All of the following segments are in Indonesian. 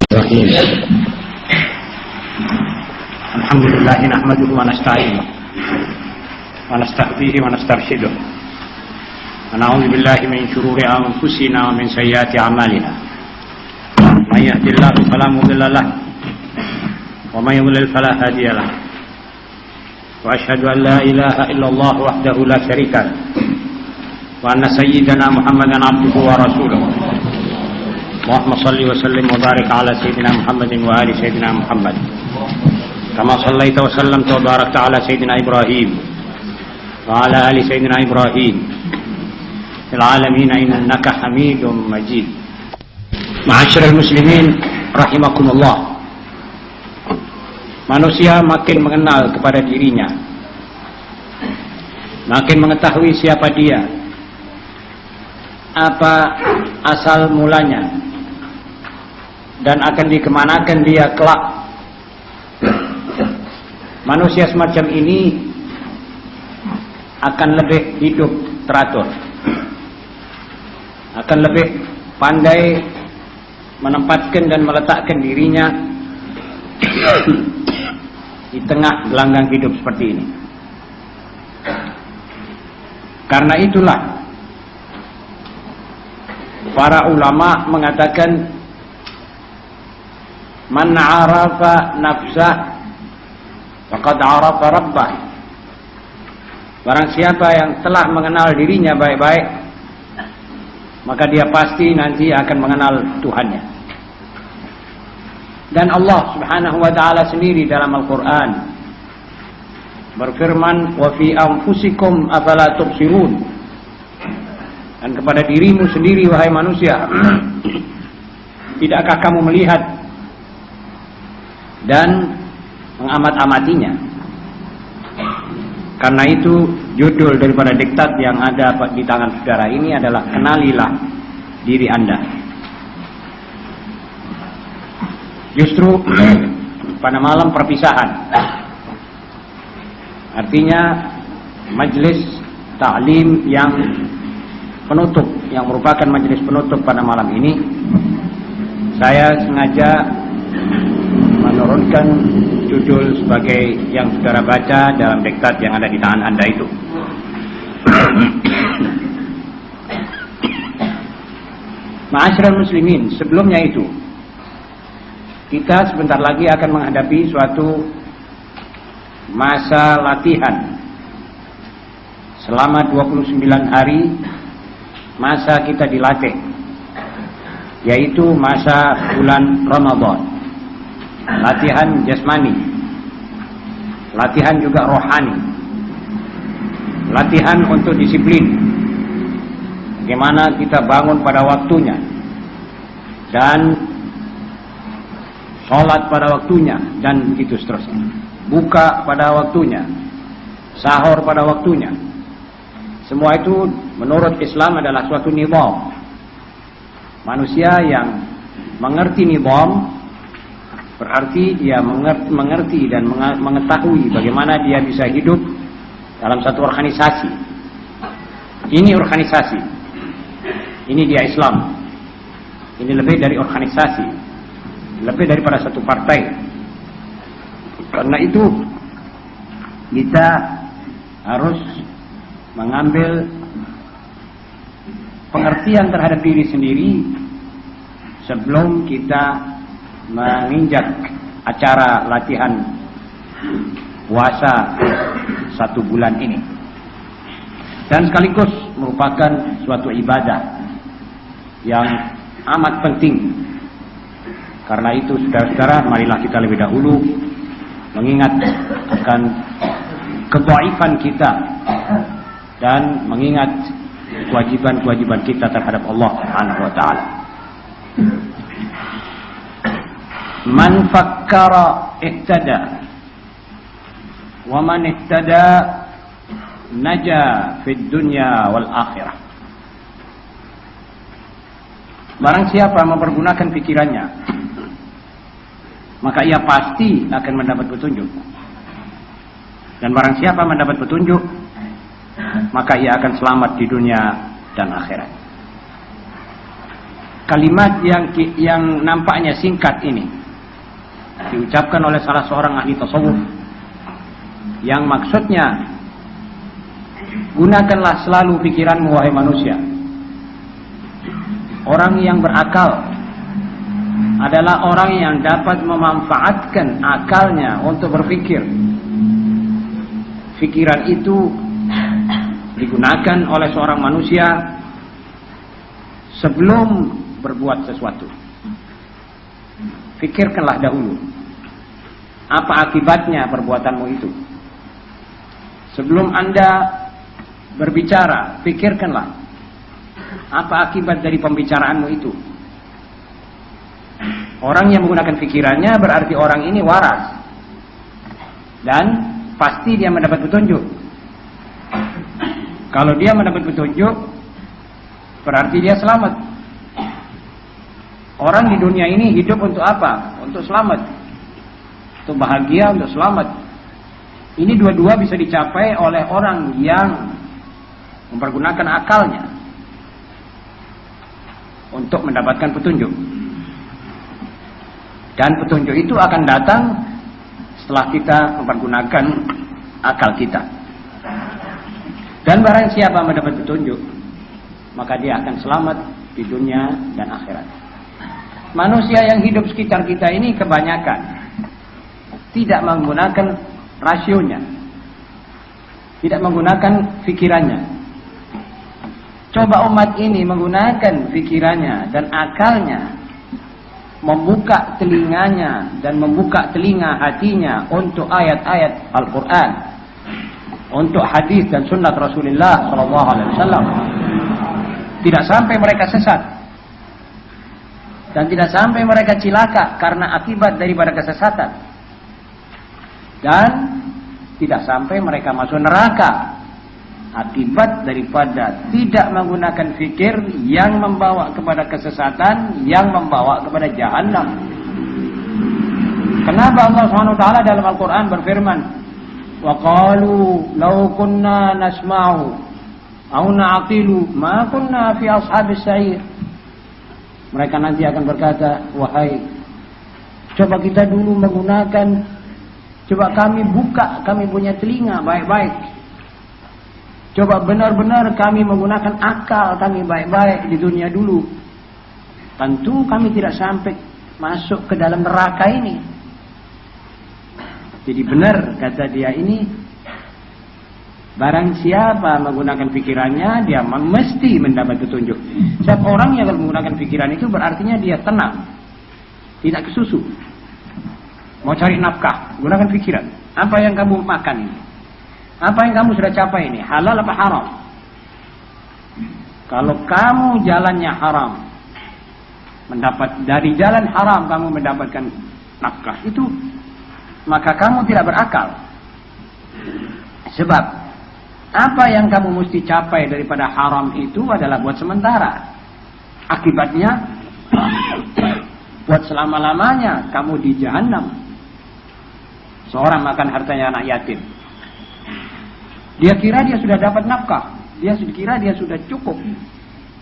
Alhamdulillah nahmaduhu wa nasta'inuhu wa nasta'fihi wa nastarshiduh wa na'udzu billahi min shururi anfusina wa min sayyiati a'malina may yahdihillahu fala mudilla lahu wa may yudlil fala hadiya lahu wa asyhadu an la ilaha illallah wahdahu la syarika lahu wa anna sayyidana Muhammadan abduhu wa rasuluh. Allahumma salli wa sallim wa barik ala sayyidina Muhammadin wa ali sayyidina Muhammad kama sallaita wa sallamta wa barakta ala sayyidina Ibrahim wa ala ali sayyidina Ibrahim fil alamin innaka Hamidum Majid. Ma'asyiral muslimin rahimakumullah. Manusia makin mengenal kepada dirinya, makin mengetahui siapa dia, apa asal mulanya, dan akan dikemanakan dia kelak. Manusia semacam ini akan lebih hidup teratur, akan lebih pandai menempatkan dan meletakkan dirinya di tengah gelanggang hidup seperti ini. Karena itulah para ulama mengatakan man 'arafa nafsah faqad 'arafa rabbah. Barang siapa yang telah mengenal dirinya baik-baik, maka dia pasti nanti akan mengenal Tuhannya. Dan Allah Subhanahu wa taala sendiri dalam Al-Qur'an berfirman, "Wa fi anfusikum afala tubsirun." Dan kepada dirimu sendiri wahai manusia, tidakkah kamu melihat dan mengamat-amatinya? Karena itu judul daripada diktat yang ada di tangan saudara ini adalah kenalilah diri Anda. Justru pada malam perpisahan, artinya majelis ta'lim yang penutup, yang merupakan majelis penutup pada malam ini, saya sengaja menurunkan judul sebagai yang saudara baca dalam diktat yang ada di tangan Anda itu. Ma'asyiral muslimin, sebelumnya itu kita sebentar lagi akan menghadapi suatu masa latihan selama 29 hari. Masa kita dilatih, yaitu masa bulan Ramadan. Latihan jasmani, latihan juga rohani, latihan untuk disiplin, bagaimana kita bangun pada waktunya dan sholat pada waktunya, dan begitu seterusnya. Buka pada waktunya, sahur pada waktunya. Semua itu menurut Islam adalah suatu nizam. Manusia yang mengerti nizam berarti dia mengerti dan mengetahui bagaimana dia bisa hidup dalam satu organisasi. Ini organisasi, ini dia Islam. Ini lebih dari organisasi, lebih daripada satu partai. Karena itu kita harus mengambil pengertian terhadap diri sendiri sebelum kita menginjak acara latihan puasa 1 bulan ini, dan sekaligus merupakan suatu ibadah yang amat penting. Karena itu saudara-saudara, marilah kita lebih dahulu mengingat akan kedhaifan kita dan mengingat kewajiban-kewajiban kita terhadap Allah Subhanahu wa taala. Man fakkara ihtada wa man ihtada naja fid dunya wal akhirah. Barang siapa mempergunakan pikirannya, maka ia pasti akan mendapat petunjuk. Dan barang siapa mendapat petunjuk, maka ia akan selamat di dunia dan akhirat. kalimat yang nampaknya singkat ini diucapkan oleh salah seorang ahli tasawuf yang maksudnya, gunakanlah selalu pikiranmu wahai manusia. Orang yang berakal adalah orang yang dapat memanfaatkan akalnya untuk berpikir. Pikiran itu digunakan oleh seorang manusia sebelum berbuat sesuatu. Pikirkanlah dahulu apa akibatnya perbuatanmu itu. Sebelum Anda berbicara, pikirkanlah apa akibat dari pembicaraanmu itu. Orang yang menggunakan pikirannya berarti orang ini waras dan pasti dia mendapat petunjuk. Kalau dia mendapat petunjuk, berarti dia selamat. Orang di dunia ini hidup untuk apa? Untuk selamat, untuk bahagia, untuk selamat. Ini dua-dua bisa dicapai oleh orang yang mempergunakan akalnya untuk mendapatkan petunjuk. Dan petunjuk itu akan datang setelah kita mempergunakan akal kita. Dan barang siapa mendapat petunjuk, maka dia akan selamat di dunia dan akhirat. Manusia yang hidup sekitar kita ini kebanyakan tidak menggunakan rasionya, tidak menggunakan pikirannya. Coba umat ini menggunakan pikirannya dan akalnya, membuka telinganya dan membuka telinga hatinya untuk ayat-ayat Al-Quran, untuk hadis dan sunnah Rasulullah SAW. Tidak sampai mereka sesat dan tidak sampai mereka cilaka karena akibat daripada kesesatan, dan tidak sampai mereka masuk neraka akibat daripada tidak menggunakan fikir yang membawa kepada kesesatan, yang membawa kepada jahannam. Kenapa Allah SWT dalam Al-Quran berfirman, wa qalu law kunna nasma'u aw na'qilu ma kunna fi ashabis sa'ir. Mereka nanti akan berkata, wahai, coba kita dulu menggunakan, coba kami buka, kami punya telinga baik-baik, coba benar-benar kami menggunakan akal kami baik-baik di dunia dulu, tentu kami tidak sampai masuk ke dalam neraka ini. Jadi benar kata dia ini, barang siapa menggunakan pikirannya, dia mesti mendapat petunjuk. Setiap orang yang menggunakan pikiran itu berartinya dia tenang, tidak kesusu. Mau cari nafkah, gunakan pikiran. Apa yang kamu makan ini? Apa yang kamu sudah capai ini? Halal apa haram? Kalau kamu jalannya haram, mendapat dari jalan haram kamu mendapatkan nafkah itu, maka kamu tidak berakal. Sebab apa yang kamu mesti capai daripada haram itu adalah buat sementara. Akibatnya buat selama-lamanya kamu di jahannam. Seorang makan hartanya anak yatim, dia kira dia sudah dapat nafkah, dia kira dia sudah cukup.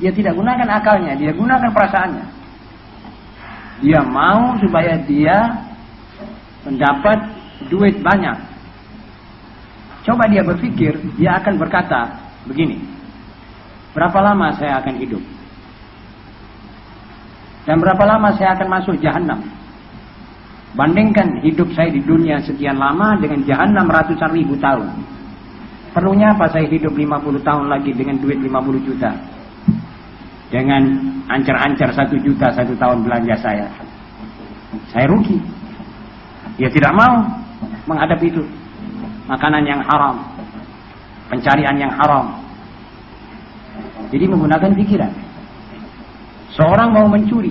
Dia tidak gunakan akalnya, dia gunakan perasaannya. Dia mau supaya dia mendapat duit banyak. Coba dia berpikir, dia akan berkata begini, berapa lama saya akan hidup? Dan berapa lama saya akan masuk jahannam? Bandingkan hidup saya di dunia sekian lama dengan jahannam ratusan ribu tahun. Perlunya apa saya hidup 50 tahun lagi dengan duit 50 juta? Dengan ancar-ancar 1 juta 1 tahun belanja saya. Saya rugi. Dia tidak mau menghadapi itu. Makanan yang haram, pencarian yang haram. Jadi menggunakan pikiran. Seorang mau mencuri,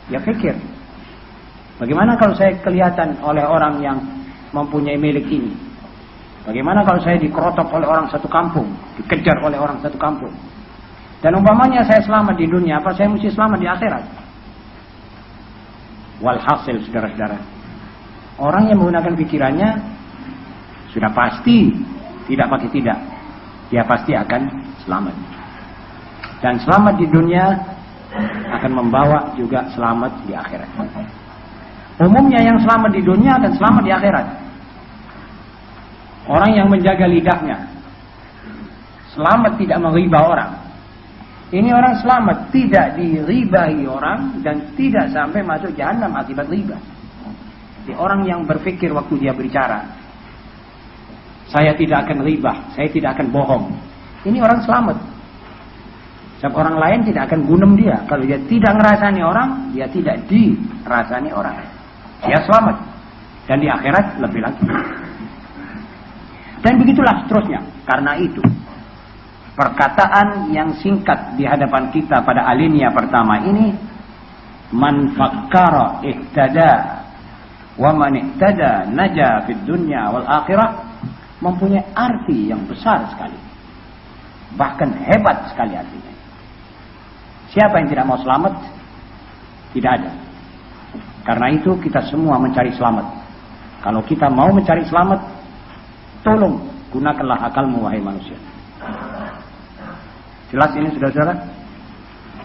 ya pikir, bagaimana kalau saya kelihatan oleh orang yang mempunyai milik ini? Bagaimana kalau saya dikerotok oleh orang satu kampung, dikejar oleh orang satu kampung? Dan umpamanya saya selamat di dunia, apa saya mesti selamat di akhirat? Walhasil, saudara-saudara, orang yang menggunakan pikirannya sudah pasti, tidak pakai tidak, dia pasti akan selamat. Dan selamat di dunia akan membawa juga selamat di akhirat. Umumnya yang selamat di dunia akan selamat di akhirat. Orang yang menjaga lidahnya, selamat tidak meriba orang. Ini orang selamat tidak diribahi orang dan tidak sampai masuk jahanam akibat riba. Jadi orang yang berpikir waktu dia berbicara, saya tidak akan ribah, saya tidak akan bohong. Ini orang selamat. Sebab orang lain tidak akan gunem dia. Kalau dia tidak ngerasani orang, dia tidak dirasani orang. Dia selamat. Dan di akhirat lebih lagi. Dan begitulah seterusnya. Karena itu, perkataan yang singkat di hadapan kita pada alinea pertama ini, man fakkara ihtada wa man ihtada naja fid dunya wal akhirah, mempunyai arti yang besar sekali. Bahkan hebat sekali artinya. Siapa yang tidak mau selamat? Tidak ada. Karena itu kita semua mencari selamat. Kalau kita mau mencari selamat, tolong gunakanlah akalmu wahai manusia. Jelas ini saudara-saudara?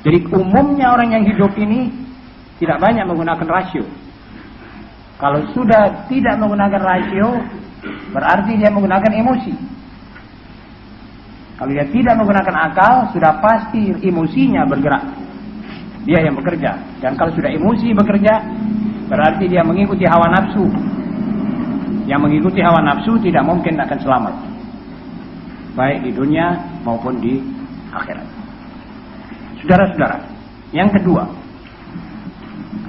Jadi umumnya orang yang hidup ini tidak banyak menggunakan rasio. Kalau sudah tidak menggunakan rasio, berarti dia menggunakan emosi. Kalau dia tidak menggunakan akal, sudah pasti emosinya bergerak. Dia yang bekerja. Dan kalau sudah emosi bekerja, berarti dia mengikuti hawa nafsu. Yang mengikuti hawa nafsu tidak mungkin akan selamat. Baik di dunia maupun di akhirat. Saudara-saudara, yang kedua,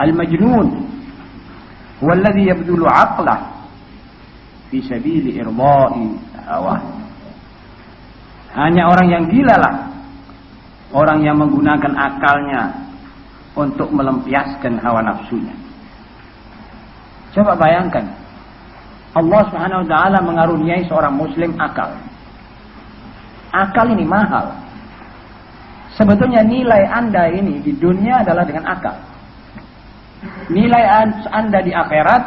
al-majnun huwa alladhi yabdulu 'aqlah fi sabili irda'i hawa. Hanya orang yang gila lah, orang yang menggunakan akalnya untuk melampiaskan hawa nafsunya. Coba bayangkan, Allah Subhanahu wa taala mengaruniai seorang muslim akal. Akal ini mahal. Sebetulnya nilai Anda ini di dunia adalah dengan akal. Nilai Anda di akhirat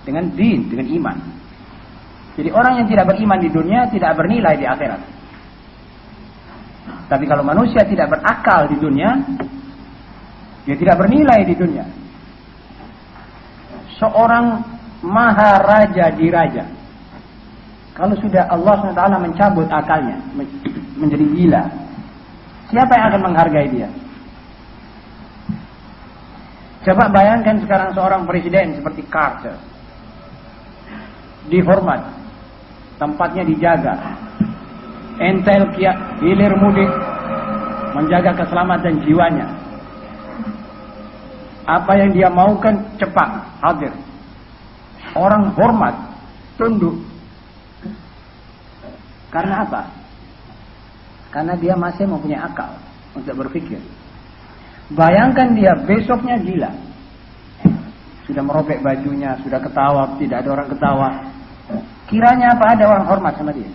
dengan din, dengan iman. Jadi orang yang tidak beriman di dunia tidak bernilai di akhirat. Tapi kalau manusia tidak berakal di dunia, dia tidak bernilai di dunia. Seorang maharaja diraja, kalau sudah Allah SWT mencabut akalnya, menjadi gila, siapa yang akan menghargai dia? Coba bayangkan sekarang seorang presiden seperti Carter, dihormat, tempatnya dijaga, entel hilir mudik, menjaga keselamatan jiwanya. Apa yang dia maukan cepat hadir. Orang hormat, tunduk. Karena apa? Karena dia masih mempunyai akal untuk berpikir. Bayangkan dia besoknya gila. Sudah merobek bajunya, sudah ketawa, tidak ada orang ketawa. Kiranya apa ada orang hormat sama dia?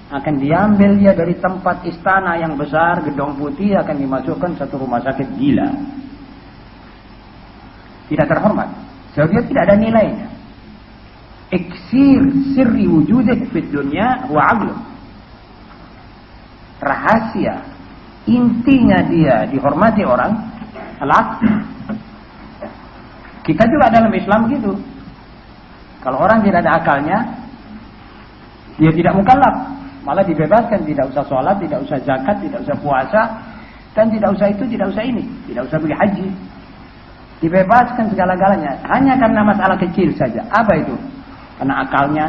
Akan diambil dia dari tempat istana yang besar, gedung putih, akan dimasukkan satu rumah sakit gila. Tidak terhormat. Sebab dia tidak ada nilainya. Iksir sirri wujudih fid dunya wa aqlu. Rahasia intinya dia dihormati orang adalah kita juga dalam Islam gitu. Kalau orang tidak ada akalnya, dia tidak mukallaf, malah dibebaskan, tidak usah sholat, tidak usah zakat, tidak usah puasa, dan tidak usah itu, tidak usah ini, tidak usah pergi haji. Dibebaskan segala-galanya hanya karena masalah kecil saja. Apa itu? Karena akalnya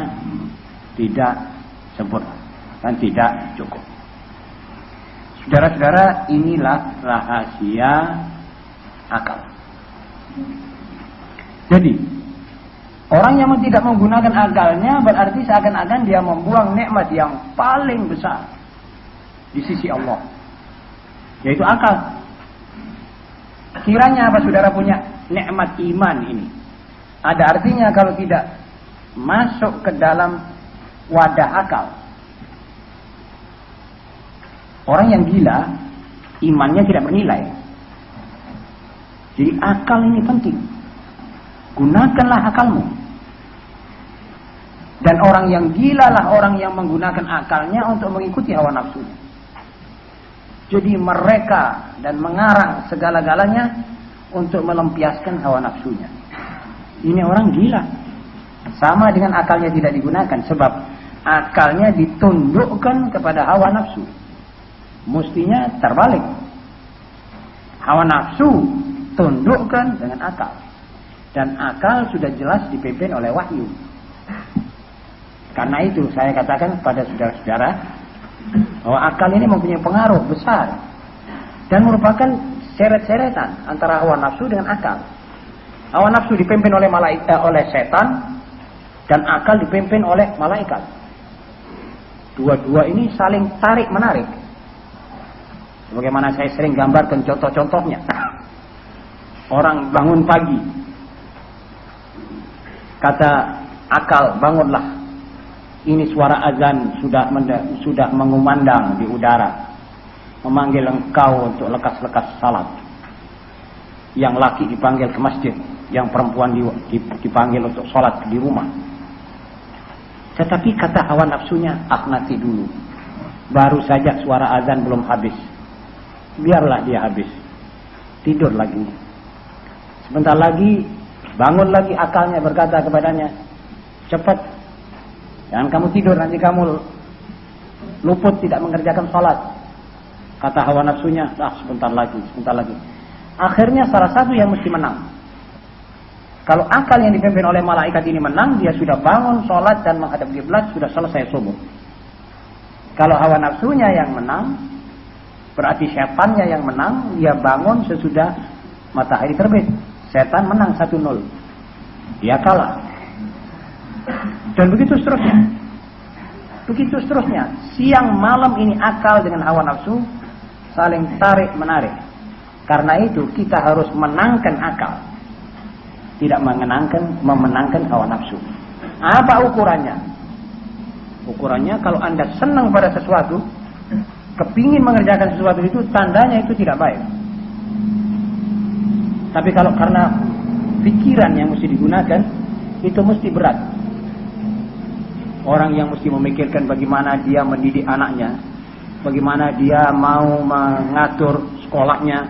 tidak sempurna dan tidak cukup. Saudara-saudara, inilah rahasia akal. Jadi, orang yang tidak menggunakan akalnya berarti seakan-akan dia membuang nikmat yang paling besar di sisi Allah, yaitu akal. Kiranya apa saudara punya nikmat iman ini? Ada artinya kalau tidak masuk ke dalam wadah akal. Orang yang gila, imannya tidak bernilai. Jadi akal ini penting. Gunakanlah akalmu. Dan orang yang gila lah orang yang menggunakan akalnya untuk mengikuti hawa nafsunya. Jadi mereka dan mengarang segala-galanya untuk melampiaskan hawa nafsunya. Ini orang gila. Sama dengan akalnya tidak digunakan, sebab akalnya ditundukkan kepada hawa nafsu. Mestinya terbalik. Hawa nafsu tundukkan dengan akal. Dan akal sudah jelas dipimpin oleh wahyu. Karena itu saya katakan kepada saudara-saudara bahwa akal ini mempunyai pengaruh besar dan merupakan seret-seretan antara hawa nafsu dengan akal. Hawa nafsu dipimpin oleh oleh setan dan akal dipimpin oleh malaikat. Dua-dua ini saling tarik-menarik. Sebagaimana saya sering gambarkan contoh-contohnya. Orang bangun pagi, kata akal, bangunlah. Ini suara azan sudah mengumandang di udara, memanggil engkau untuk lekas-lekas salat. Yang laki dipanggil ke masjid, yang perempuan dipanggil untuk salat di rumah. Tetapi kata hawa nafsunya, nanti dulu. Baru saja suara azan belum habis. Biarlah dia habis. Tidur lagi. Sebentar lagi, bangun lagi akalnya berkata kepadanya, cepat. Jangan kamu tidur, nanti kamu luput tidak mengerjakan salat. Kata hawa nafsunya, sebentar lagi. Akhirnya salah satu yang mesti menang. Kalau akal yang dipimpin oleh malaikat ini menang, dia sudah bangun, sholat dan menghadap kiblat, sudah selesai subuh. Kalau hawa nafsunya yang menang, berarti setannya yang menang, dia bangun sesudah matahari terbit. Setan menang 1-0. Dia kalah. Dan begitu seterusnya. Begitu seterusnya. Siang malam ini akal dengan hawa nafsu saling tarik-menarik. Karena itu kita harus menangkan akal. Tidak memenangkan hawa nafsu. Apa ukurannya? Ukurannya kalau Anda senang pada sesuatu, kepingin mengerjakan sesuatu itu, tandanya itu tidak baik. Tapi kalau karena pikiran yang mesti digunakan, itu mesti berat. Orang yang mesti memikirkan bagaimana dia mendidik anaknya, bagaimana dia mau mengatur sekolahnya,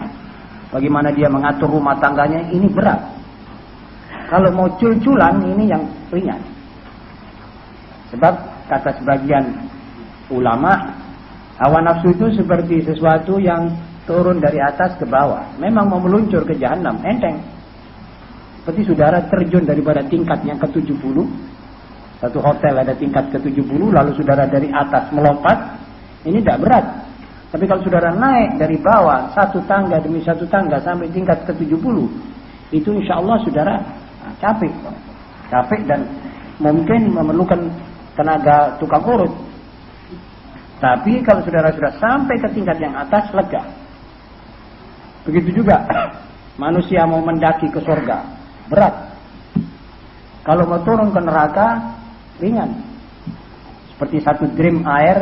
bagaimana dia mengatur rumah tangganya, ini berat. Kalau mau cul-culan, ini yang ringan. Sebab kata sebagian ulama, hawa nafsu itu seperti sesuatu yang turun dari atas ke bawah. Memang mau meluncur ke jahanam, enteng. Seperti saudara terjun daripada tingkat yang ke-70. Satu hotel ada tingkat ke-70, lalu saudara dari atas melompat, ini tidak berat. Tapi kalau saudara naik dari bawah, satu tangga demi satu tangga sampai tingkat ke-70, itu insya Allah saudara capek dan mungkin memerlukan tenaga tukang urut. Tapi kalau saudara sudah sampai ke tingkat yang atas, lega. Begitu juga manusia mau mendaki ke surga, berat. Kalau mau turun ke neraka, ringan. Seperti satu drim air,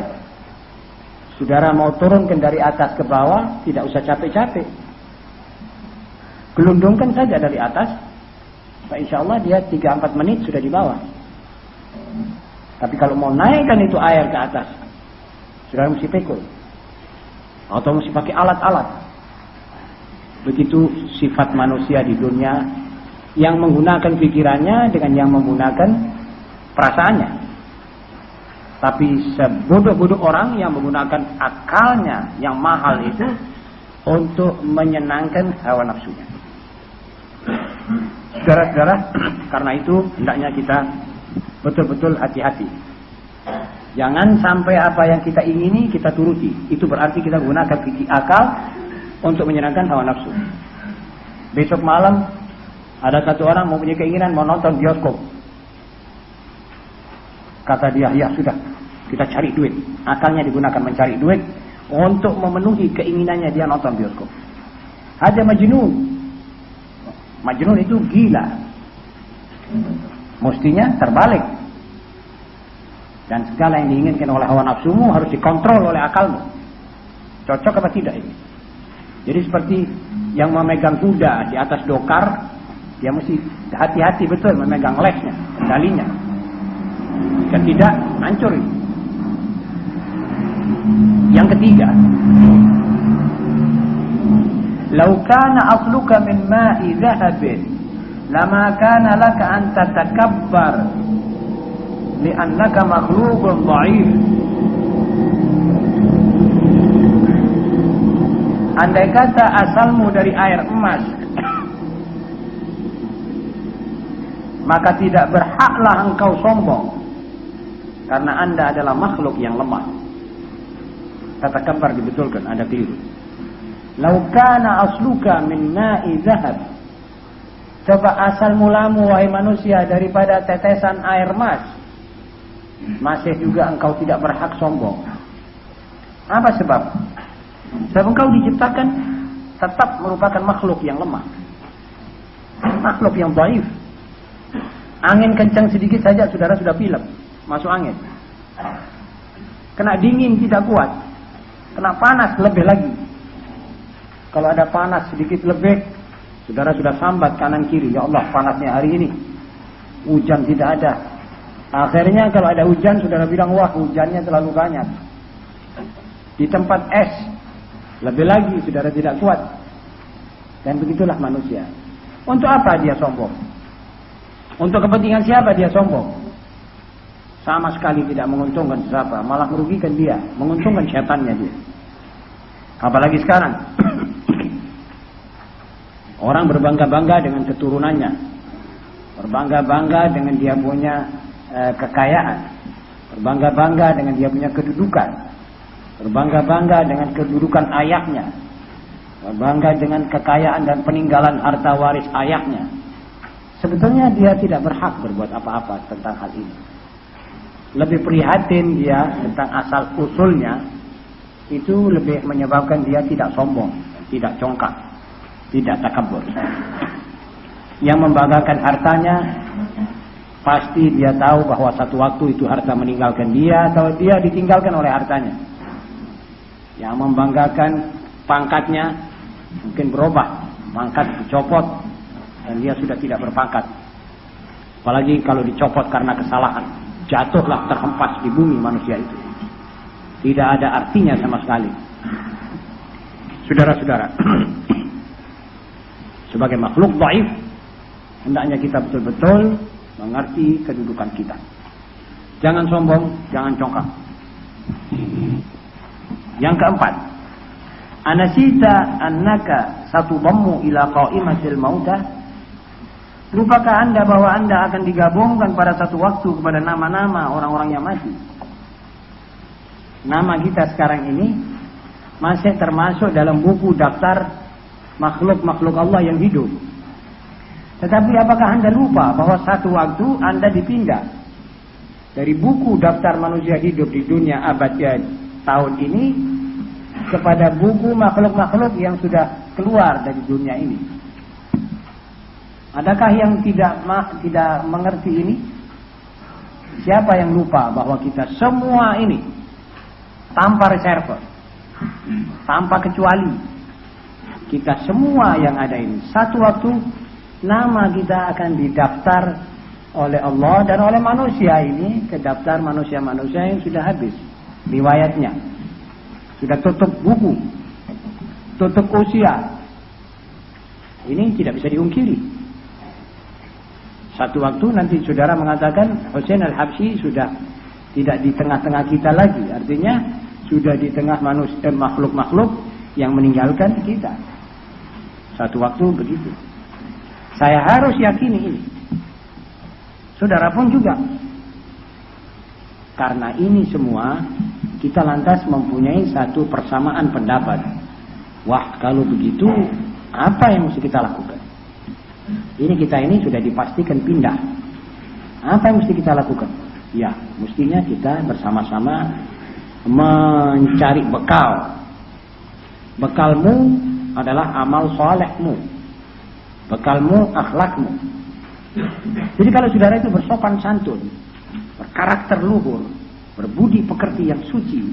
saudara mau turunkan dari atas ke bawah, tidak usah capek-capek. Gelundungkan saja dari atas, insya Allah dia 3-4 menit sudah di bawah. Tapi kalau mau naikkan itu air ke atas, saudara mesti pikul. Atau mesti pakai alat-alat. Begitu sifat manusia di dunia, yang menggunakan pikirannya dengan yang menggunakan perasaannya. Tapi sebodoh-bodoh orang yang menggunakan akalnya yang mahal itu untuk menyenangkan hawa nafsunya. Saudara-saudara, karena itu hendaknya kita betul-betul hati-hati. Jangan sampai apa yang kita ingini kita turuti. Itu berarti kita gunakan fikih akal untuk menyenangkan hawa nafsu. Besok malam ada satu orang mempunyai keinginan mau nonton bioskop. Kata dia, ya sudah, kita cari duit. Akalnya digunakan mencari duit untuk memenuhi keinginannya dia nonton bioskop. Ada majnun. Majnun itu gila. Mestinya terbalik. Dan segala yang diinginkan oleh hawa nafsumu harus dikontrol oleh akalmu. Cocok apa tidak ini? Jadi seperti yang memegang kuda di atas dokar, dia mesti hati-hati betul memegang lesnya, kendalinya. Jika tidak, hancur ini. Yang ketiga, "Lau kana asluka min ma'i dhahabin, lama kana laka an tatakabbar li'annaka makhluqun dha'if." Andai kata asalmu dari air emas, maka tidak berhaklah engkau sombong, karena Anda adalah makhluk yang lemah. Kata kabar dibetulkan, ada keliru. "Lau kana asluka min ma'i dhahab." Coba asal mulamu wahai manusia daripada tetesan air emas, masih juga engkau tidak berhak sombong. Apa sebab? Sebab engkau diciptakan tetap merupakan makhluk yang lemah, makhluk yang dhaif. Angin kencang sedikit saja saudara sudah pilek, masuk angin. Kena dingin tidak kuat, kena panas lebih lagi. Kalau ada panas sedikit lebih, saudara sudah sambat kanan kiri, ya Allah panasnya hari ini. Hujan tidak ada. Akhirnya kalau ada hujan, saudara bilang, wah hujannya terlalu banyak. Di tempat es, lebih lagi saudara tidak kuat. Dan begitulah manusia. Untuk apa dia sombong? Untuk kepentingan siapa dia sombong? Sama sekali tidak menguntungkan siapa, malah merugikan dia, menguntungkan syaitannya dia. Apalagi sekarang orang berbangga-bangga dengan keturunannya, berbangga-bangga dengan dia punya kekayaan, berbangga-bangga dengan dia punya kedudukan, berbangga-bangga dengan kedudukan ayahnya, berbangga dengan kekayaan dan peninggalan harta waris ayahnya. Sebetulnya dia tidak berhak berbuat apa-apa tentang hal ini. Lebih prihatin dia tentang asal usulnya, itu lebih menyebabkan dia tidak sombong, tidak congkak, tidak takabur. Yang membanggakan hartanya, pasti dia tahu bahwa satu waktu itu harta meninggalkan dia atau dia ditinggalkan oleh hartanya. Yang membanggakan pangkatnya, mungkin berubah, pangkat dicopot dan dia sudah tidak berpangkat. Apalagi kalau dicopot karena kesalahan, jatuhlah terhempas di bumi manusia itu. Tidak ada artinya sama sekali. Saudara-saudara, sebagai makhluk dhaif, hendaknya kita betul-betul mengerti kedudukan kita. Jangan sombong, jangan congkak. Yang keempat, anasita annaka satudammu ila qaimatil mautah. Lupakah Anda bahwa Anda akan digabungkan pada satu waktu kepada nama-nama orang-orang yang mati? Nama kita sekarang ini masih termasuk dalam buku daftar makhluk-makhluk Allah yang hidup. Tetapi apakah Anda lupa bahwa satu waktu Anda dipindah dari buku daftar manusia hidup di dunia abad tahun ini kepada buku makhluk-makhluk yang sudah keluar dari dunia ini? Adakah yang tidak mengerti ini? Siapa yang lupa bahwa kita semua ini tanpa reserve, tanpa kecuali, kita semua yang ada ini satu waktu nama kita akan didaftar oleh Allah dan oleh manusia ini ke daftar manusia-manusia yang sudah habis riwayatnya, sudah tutup buku, tutup usia. Ini tidak bisa diungkiri. Satu waktu nanti saudara mengatakan Husain Al-Habsyi sudah tidak di tengah-tengah kita lagi. Artinya sudah di tengah manusia, makhluk-makhluk yang meninggalkan kita. Satu waktu begitu. Saya harus yakini ini. Saudara pun juga. Karena ini semua kita lantas mempunyai satu persamaan pendapat. Wah, kalau begitu apa yang mesti kita lakukan? Ini kita ini sudah dipastikan pindah. Apa yang mesti kita lakukan? Ya, mestinya kita bersama-sama mencari bekal. Bekalmu adalah amal solehmu. Bekalmu akhlakmu. Jadi kalau saudara itu bersopan santun, berkarakter luhur, berbudi pekerti yang suci,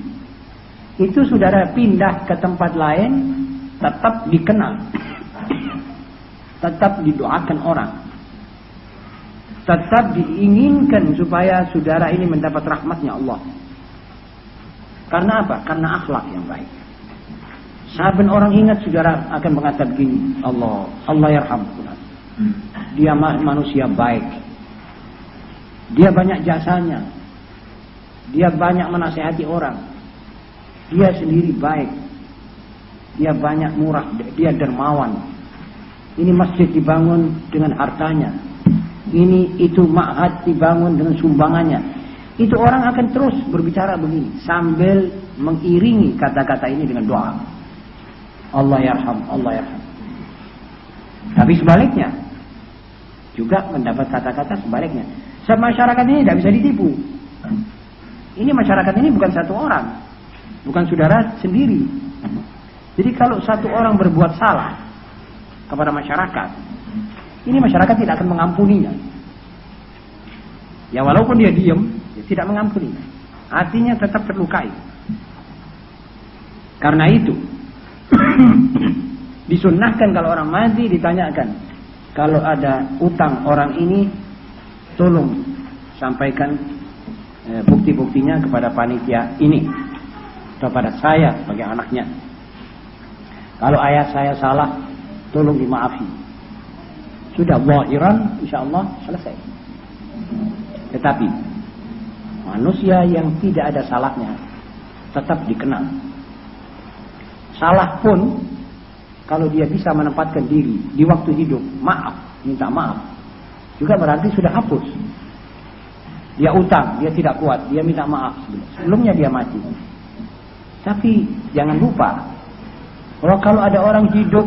itu saudara pindah ke tempat lain tetap dikenal, tetap didoakan orang, tetap diinginkan supaya saudara ini mendapat rahmatnya Allah. Karena apa? Karena akhlak yang baik. Saben orang ingat saudara akan mengatakan begini, Allah yarham fulan. Dia manusia baik. Dia banyak jasanya. Dia banyak menasihati orang. Dia sendiri baik. Dia banyak murah, dia dermawan. Ini masjid dibangun dengan hartanya. Ini itu ma'had dibangun dengan sumbangannya. Itu orang akan terus berbicara begini sambil mengiringi kata-kata ini dengan doa. Allah yarham, Allah yarham. Tapi sebaliknya juga mendapat kata-kata sebaliknya. Masyarakat ini tidak bisa ditipu. Ini masyarakat ini bukan satu orang, bukan saudara sendiri. Jadi kalau satu orang berbuat salah kepada masyarakat, ini masyarakat tidak akan mengampuninya. Ya walaupun dia diam, dia tidak mengampuninya. Hatinya tetap terlukai. Karena itu, disunnahkan kalau orang mati ditanyakan, kalau ada utang orang ini, tolong sampaikan bukti-buktinya kepada panitia ini, kepada saya sebagai anaknya. Kalau ayah saya salah, tolong dimaafi. Sudah zahiran, insyaallah selesai. Tetapi manusia yang tidak ada salahnya tetap dikenal. Salah pun kalau dia bisa menempatkan diri di waktu hidup, maaf, minta maaf, juga berarti sudah hapus. Dia utang, dia tidak kuat, dia minta maaf sebelumnya dia mati. Tapi jangan lupa, kalau ada orang hidup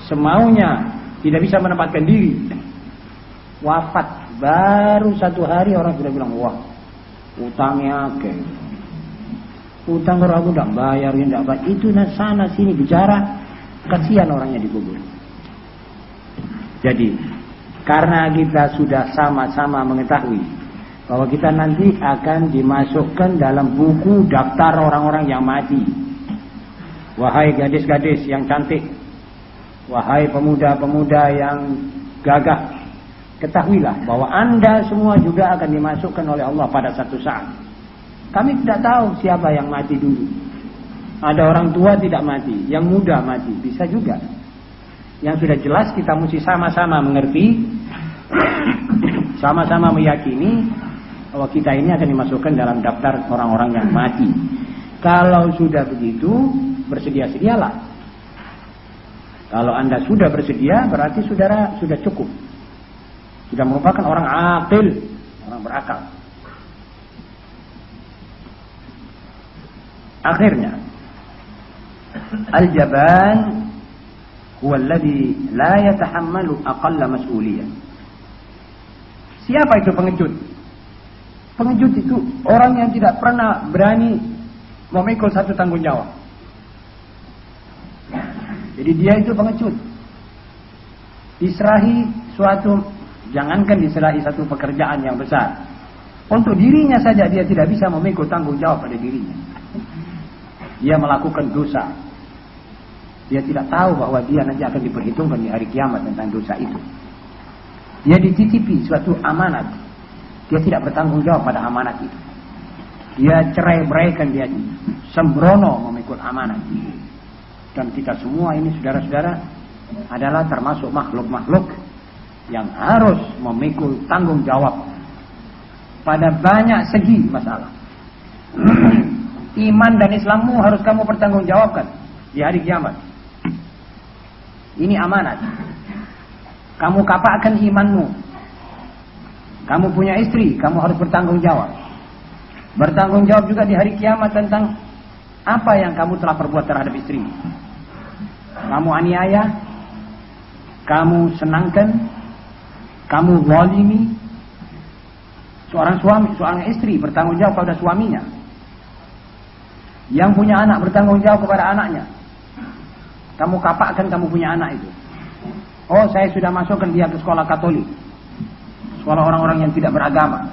semaunya tidak bisa menempatkan diri, wafat baru 1 hari orang sudah bilang, wah utangnya utang orang tidak bayar, tidak bayar. Itu sana sini bicara, kasihan orangnya dikubur. Jadi karena kita sudah sama-sama mengetahui bahwa kita nanti akan dimasukkan dalam buku daftar orang-orang yang mati. Wahai gadis-gadis yang cantik, wahai pemuda-pemuda yang gagah, ketahuilah bahwa Anda semua juga akan dimasukkan oleh Allah pada satu saat. Kami tidak tahu siapa yang mati dulu. Ada orang tua tidak mati, yang muda mati, bisa juga. Yang sudah jelas kita mesti sama-sama mengerti, sama-sama meyakini bahwa kita ini akan dimasukkan dalam daftar orang-orang yang mati. Kalau sudah begitu, bersedia-sedialah. Kalau Anda sudah bersedia, berarti saudara sudah cukup. Sudah merupakan orang aqil, orang berakal. Akhirnya, al-jaban huwa alladhi la yatahammalu aqalla mas'uliyah. Siapa itu pengecut? Pengecut itu orang yang tidak pernah berani memikul satu tanggung jawab. Jadi dia itu pengecut. Diserahi suatu, jangankan diserahi satu pekerjaan yang besar, untuk dirinya saja dia tidak bisa memikul tanggung jawab pada dirinya. Dia melakukan dosa. Dia tidak tahu bahwa dia nanti akan diperhitungkan di hari kiamat tentang dosa itu. Dia dititipi suatu amanat. Dia tidak bertanggung jawab pada amanat itu. Dia cerai-beraikan, dia sembrono memikul amanat. Dan kita semua ini saudara-saudara adalah termasuk makhluk-makhluk yang harus memikul tanggung jawab pada banyak segi masalah. Iman dan Islammu harus kamu pertanggungjawabkan di hari kiamat. Ini amanat. Kamu kapakkan imanmu. Kamu punya istri, kamu harus bertanggung jawab. Bertanggung jawab juga di hari kiamat tentang apa yang kamu telah perbuat terhadap istri. Kamu aniaya, kamu senangkan, kamu zalimi. Seorang suami, seorang istri bertanggung jawab pada suaminya. Yang punya anak bertanggung jawab kepada anaknya. Kamu kapakkan kamu punya anak itu. Oh, saya sudah masukkan dia ke sekolah Katolik, sekolah orang-orang yang tidak beragama,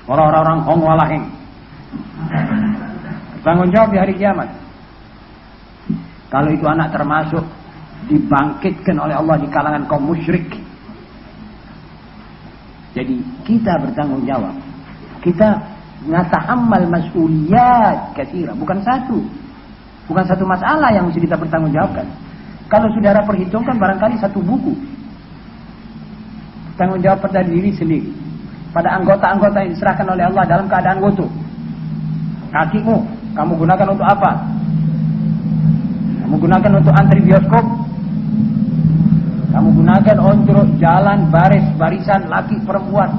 sekolah orang-orang Hong Walaheng. Bertanggung jawab di hari kiamat. Kalau itu anak termasuk dibangkitkan oleh Allah di kalangan kaum musyrik. Jadi kita bertanggung jawab. Kita natahammal mas'uliyat katsira, bukan satu. Bukan satu masalah yang mesti kita pertanggungjawabkan. Kalau saudara perhitungkan barangkali satu buku. Tanggung jawab pada diri sendiri. Pada anggota-anggota yang diserahkan oleh Allah dalam keadaan wudu. Kakimu, kamu gunakan untuk apa? Kamu gunakan untuk antri bioskop. Kamu gunakan untuk jalan barisan laki perempuan.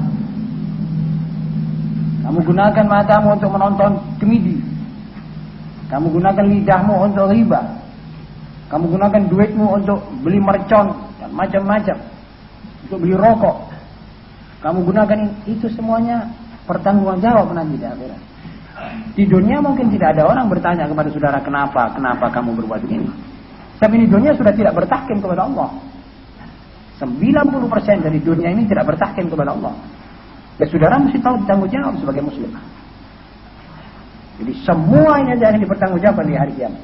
Kamu gunakan matamu untuk menonton komedi. Kamu gunakan lidahmu untuk riba. Kamu gunakan duitmu untuk beli mercon dan macam-macam. Untuk beli rokok. Kamu gunakan itu semuanya pertanggungjawab nanti di akhirat. Di dunia mungkin tidak ada orang bertanya kepada saudara kenapa kamu berbuat ini. Tapi di dunia sudah tidak bertahkim kepada Allah. 90% dari dunia ini tidak bertahkim kepada Allah. Ya saudara mesti tahu bertanggung jawab sebagai muslim. Jadi semuanya akan dipertanggungjawabkan di hari kiamat.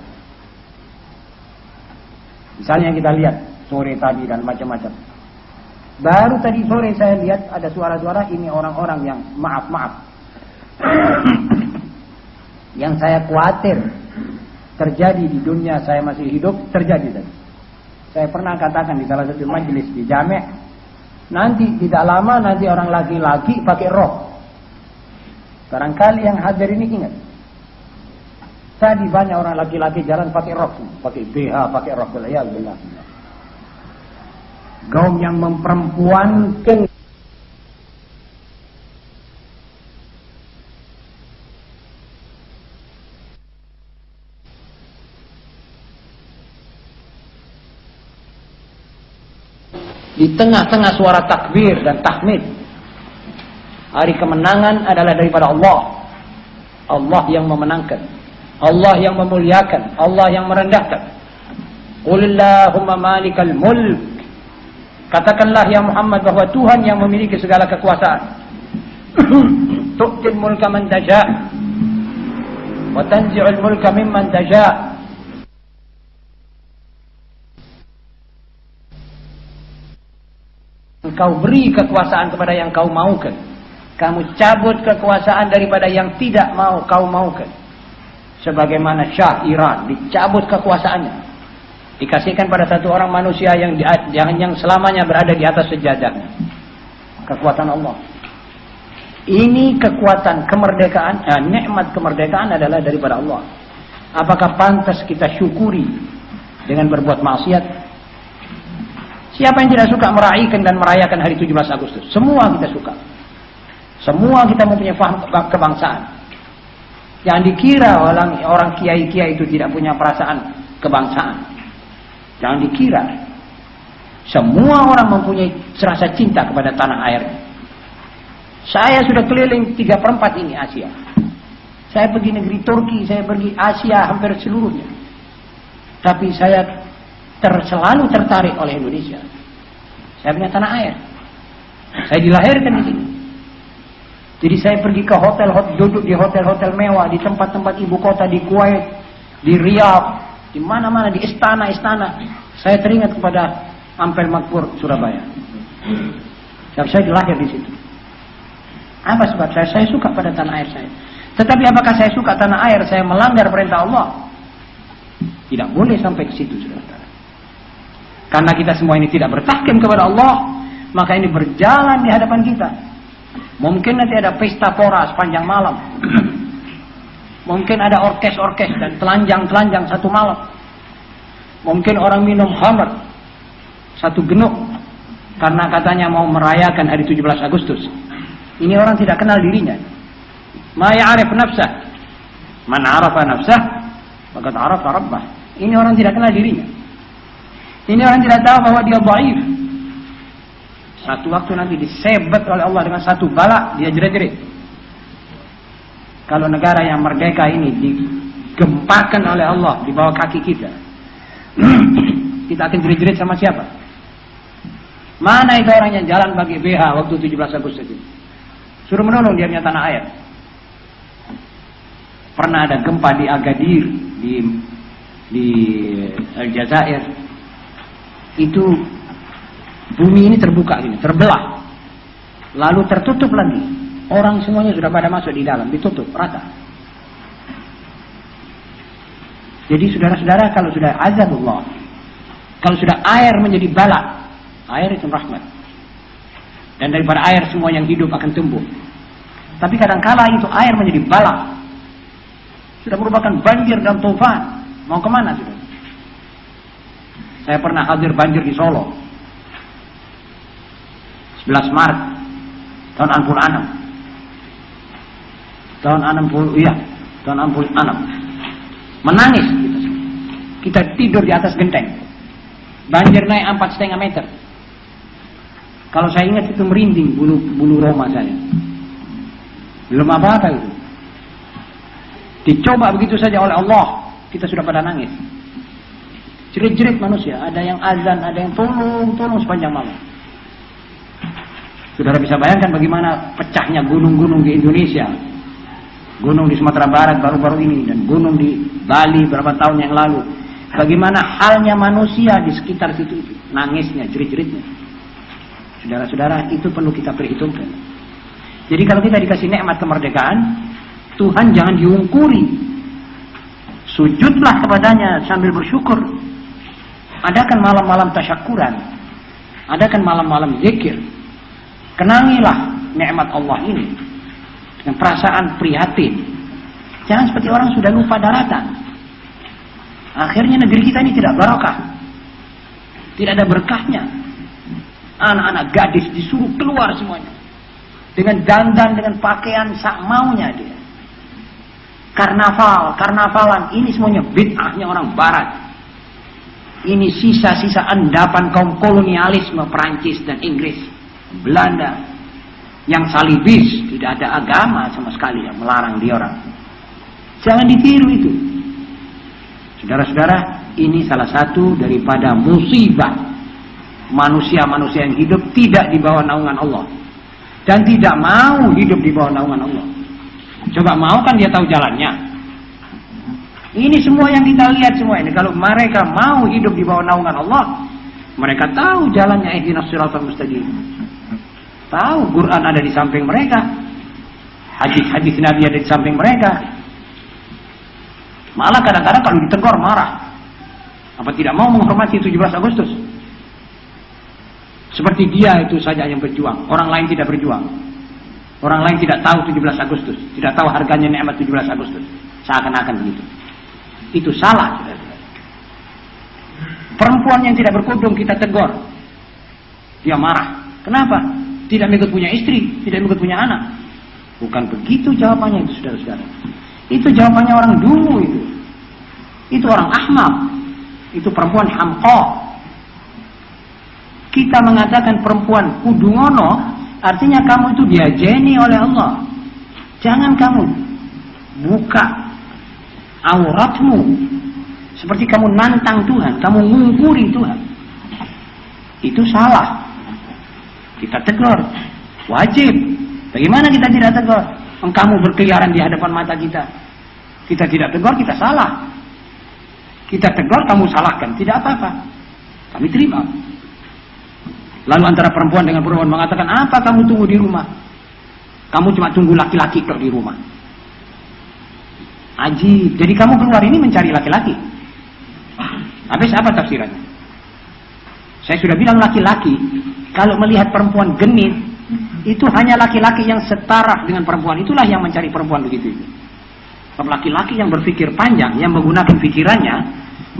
Misalnya yang kita lihat sore tadi dan macam-macam. Baru tadi sore saya lihat ada suara-suara ini orang-orang yang maaf. Yang saya khawatir terjadi di dunia saya masih hidup, terjadi tadi. Saya pernah katakan di salah satu majelis di Jami', nanti tidak lama nanti orang laki-laki pakai rok. Barangkali yang hadir ini ingat. Tadi banyak orang laki-laki jalan pakai rok, pakai BH, pakai rok. Ya Allah. Kaum yang memperempuankan di tengah-tengah suara takbir dan tahmid. Hari kemenangan adalah daripada Allah. Allah yang memenangkan, Allah yang memuliakan, Allah yang merendahkan. Qulillahumma malikal mulk. Katakanlah ya Muhammad bahwa Tuhan yang memiliki segala kekuasaan. Tu'til mulka man tasha' wa tanzi'ul mulka mimman tasha'. Engkau beri kekuasaan kepada yang kau maukan. Kamu cabut kekuasaan daripada yang tidak mau kau maukan. Sebagaimana Syah Iran dicabut kekuasaannya, dikasihkan pada satu orang manusia yang selamanya berada di atas sejadahnya. Kekuatan Allah. Ini kekuatan kemerdekaan, nikmat kemerdekaan adalah daripada Allah. Apakah pantas kita syukuri dengan berbuat maksiat? Siapa yang tidak suka meraihkan dan merayakan hari 17 Agustus? Semua kita suka. Semua kita mempunyai faham kebangsaan. Jangan dikira orang kiai-kiai itu tidak punya perasaan kebangsaan. Jangan dikira. Semua orang mempunyai rasa cinta kepada tanah air. Saya sudah keliling 3/4 ini Asia. Saya pergi negeri Turki, saya pergi Asia hampir seluruhnya. Tapi saya selalu tertarik oleh Indonesia. Saya punya tanah air. Saya dilahirkan di sini. Jadi saya pergi ke hotel, duduk di hotel-hotel mewah, di tempat-tempat ibu kota, di Kuwait, di Riyadh, di mana-mana, di istana-istana. Saya teringat kepada Ampel Makmur, Surabaya. Sebab saya dilahir di situ. Apa sebab saya suka pada tanah air saya. Tetapi apakah saya suka tanah air, saya melanggar perintah Allah? Tidak boleh sampai ke situ, saudara. Karena kita semua ini tidak bertahkim kepada Allah, maka ini berjalan di hadapan kita. Mungkin nanti ada pesta pora sepanjang malam. Mungkin ada orkes-orkes dan telanjang-telanjang satu malam. Mungkin orang minum khamr satu genuk karena katanya mau merayakan hari 17 Agustus. Ini orang tidak kenal dirinya. Ma ya'rif nafsah. Man 'arafa nafsah faqad 'arafa rabbah. Ini orang tidak kenal dirinya. Ini orang tidak tahu bahwa dia dhaif. Satu waktu nanti disebet oleh Allah dengan satu bala, dia jerit-jerit. Kalau negara yang merdeka ini digempakan oleh Allah di bawah kaki kita, kita akan jerit-jerit sama siapa? Mana itu orang yang jalan bagi BH waktu 17 Agustus itu? Suruh menolong dia punya tanah air. Pernah ada gempa di Agadir di Aljazair. Itu bumi ini terbuka gini, terbelah. Lalu tertutup lagi. Orang semuanya sudah pada masuk di dalam, ditutup rata. Jadi saudara-saudara, kalau sudah azabullah, kalau sudah air menjadi bala, air itu rahmat. Dan daripada air semua yang hidup akan tumbuh. Tapi kadangkala itu air menjadi bala. Sudah merupakan banjir dan tufan. Mau kemana sudah? Saya pernah hadir banjir di Solo. 11 Maret tahun 66. Tahun 66. Menangis kita tidur di atas genteng. Banjir naik 4,5 meter. Kalau saya ingat itu merinding bulu roma saya. Belum apa-apa itu. Dicoba begitu saja oleh Allah, kita sudah pada nangis. Jerit-jerit manusia, ada yang azan, ada yang tolong sepanjang malam. Saudara bisa bayangkan bagaimana pecahnya gunung-gunung di Indonesia. Gunung di Sumatera Barat baru-baru ini, dan gunung di Bali beberapa tahun yang lalu. Bagaimana halnya manusia di sekitar situ itu. Nangisnya, jerit-jeritnya. Saudara-saudara, itu perlu kita perhitungkan. Jadi kalau kita dikasih nikmat kemerdekaan, Tuhan jangan diungkuri. Sujudlah kepadanya sambil bersyukur. Adakan malam-malam tasyakuran. Adakan malam-malam zikir. Kenangilah nikmat Allah ini dengan perasaan prihatin. Jangan seperti orang sudah lupa daratan. Akhirnya negeri kita ini tidak barakah. Tidak ada berkahnya. Anak-anak gadis disuruh keluar semuanya. Dengan dandan, dengan pakaian sak maunya dia. Karnavalan, ini semuanya bid'ahnya orang barat. Ini sisa-sisa endapan kaum kolonialisme Perancis dan Inggris, Belanda. Yang salibis, tidak ada agama sama sekali yang melarang dia orang. Jangan ditiru itu. Saudara-saudara, ini salah satu daripada musibah manusia-manusia yang hidup tidak di bawah naungan Allah. Dan tidak mau hidup di bawah naungan Allah. Coba mau kan dia tahu jalannya. Ini semua yang kita lihat semua ini. Kalau mereka mau hidup di bawah naungan Allah, mereka tahu jalannya ihdinas siratal mustaqim. Tahu Quran ada di samping mereka. Hadis-hadis Nabi ada di samping mereka. Malah kadang-kadang kalau ditegur marah. Apa tidak mau menghormati 17 Agustus? Seperti dia itu saja yang berjuang. Orang lain tidak berjuang. Orang lain tidak tahu 17 Agustus. Tidak tahu harganya nikmat 17 Agustus. Seakan-akan begitu. Itu salah. Perempuan yang tidak berkerudung kita tegur. Dia marah. Kenapa? Tidak ikut punya istri. Tidak ikut punya anak. Bukan begitu jawabannya itu, saudara-saudara. Itu jawabannya orang dulu itu. Itu orang ahmak. Itu perempuan hamqa. Kita mengatakan perempuan kudu ngono, artinya kamu itu diajeni oleh Allah. Jangan kamu buka auratmu seperti kamu nantang Tuhan, kamu ngungkuri Tuhan. Itu salah. Kita tegur, wajib. Bagaimana kita tidak tegur? Kamu berkeliaran di hadapan mata kita. Kita tidak tegur, kita salah. Kita tegur, kamu salahkan, tidak apa-apa. Kami terima. Lalu antara perempuan dengan perempuan mengatakan, apa kamu tunggu di rumah? Kamu cuma tunggu laki-laki di rumah. Ajib. Jadi kamu keluar ini mencari laki-laki. Habis apa tafsirannya? Saya sudah bilang laki-laki, kalau melihat perempuan genit, itu hanya laki-laki yang setara dengan perempuan. Itulah yang mencari perempuan begitu. Kalau laki-laki yang berpikir panjang, yang menggunakan pikirannya,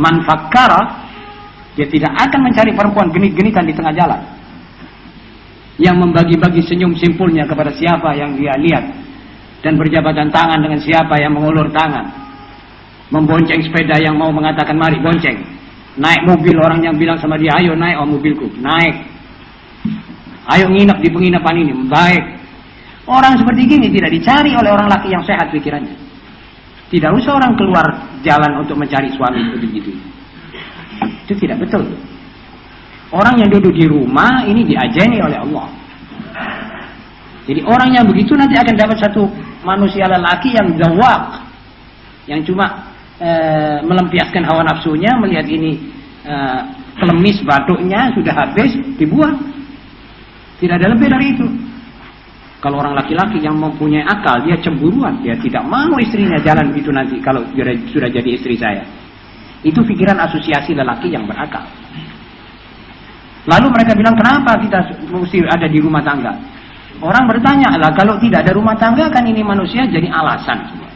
man fakkara, dia tidak akan mencari perempuan genit-genitan di tengah jalan. Yang membagi-bagi senyum simpulnya kepada siapa yang dia lihat. Dan berjabatan tangan dengan siapa yang mengulur tangan. Membonceng sepeda yang mau mengatakan mari bonceng. Naik mobil orang yang bilang sama dia, ayo naik mobilku. Naik. Ayo nginep di penginapan ini. Baik. Orang seperti gini tidak dicari oleh orang laki yang sehat pikirannya. Tidak usah orang keluar jalan untuk mencari suami begitu. Itu tidak betul. Orang yang duduk di rumah ini diajeni oleh Allah. Jadi orang yang begitu nanti akan dapat satu manusia lelaki yang zawak, yang cuma melampiaskan hawa nafsunya, melihat ini kelemis batuknya sudah habis, dibuang. Tidak ada lebih dari itu. Kalau orang laki-laki yang mempunyai akal, dia cemburuan, dia tidak mau istrinya jalan begitu nanti kalau sudah jadi istri saya. Itu pikiran asosiasi lelaki yang berakal. Lalu mereka bilang, kenapa kita mesti ada di rumah tangga? Orang bertanya, lah kalau tidak ada rumah tangga kan ini manusia jadi alasan semua.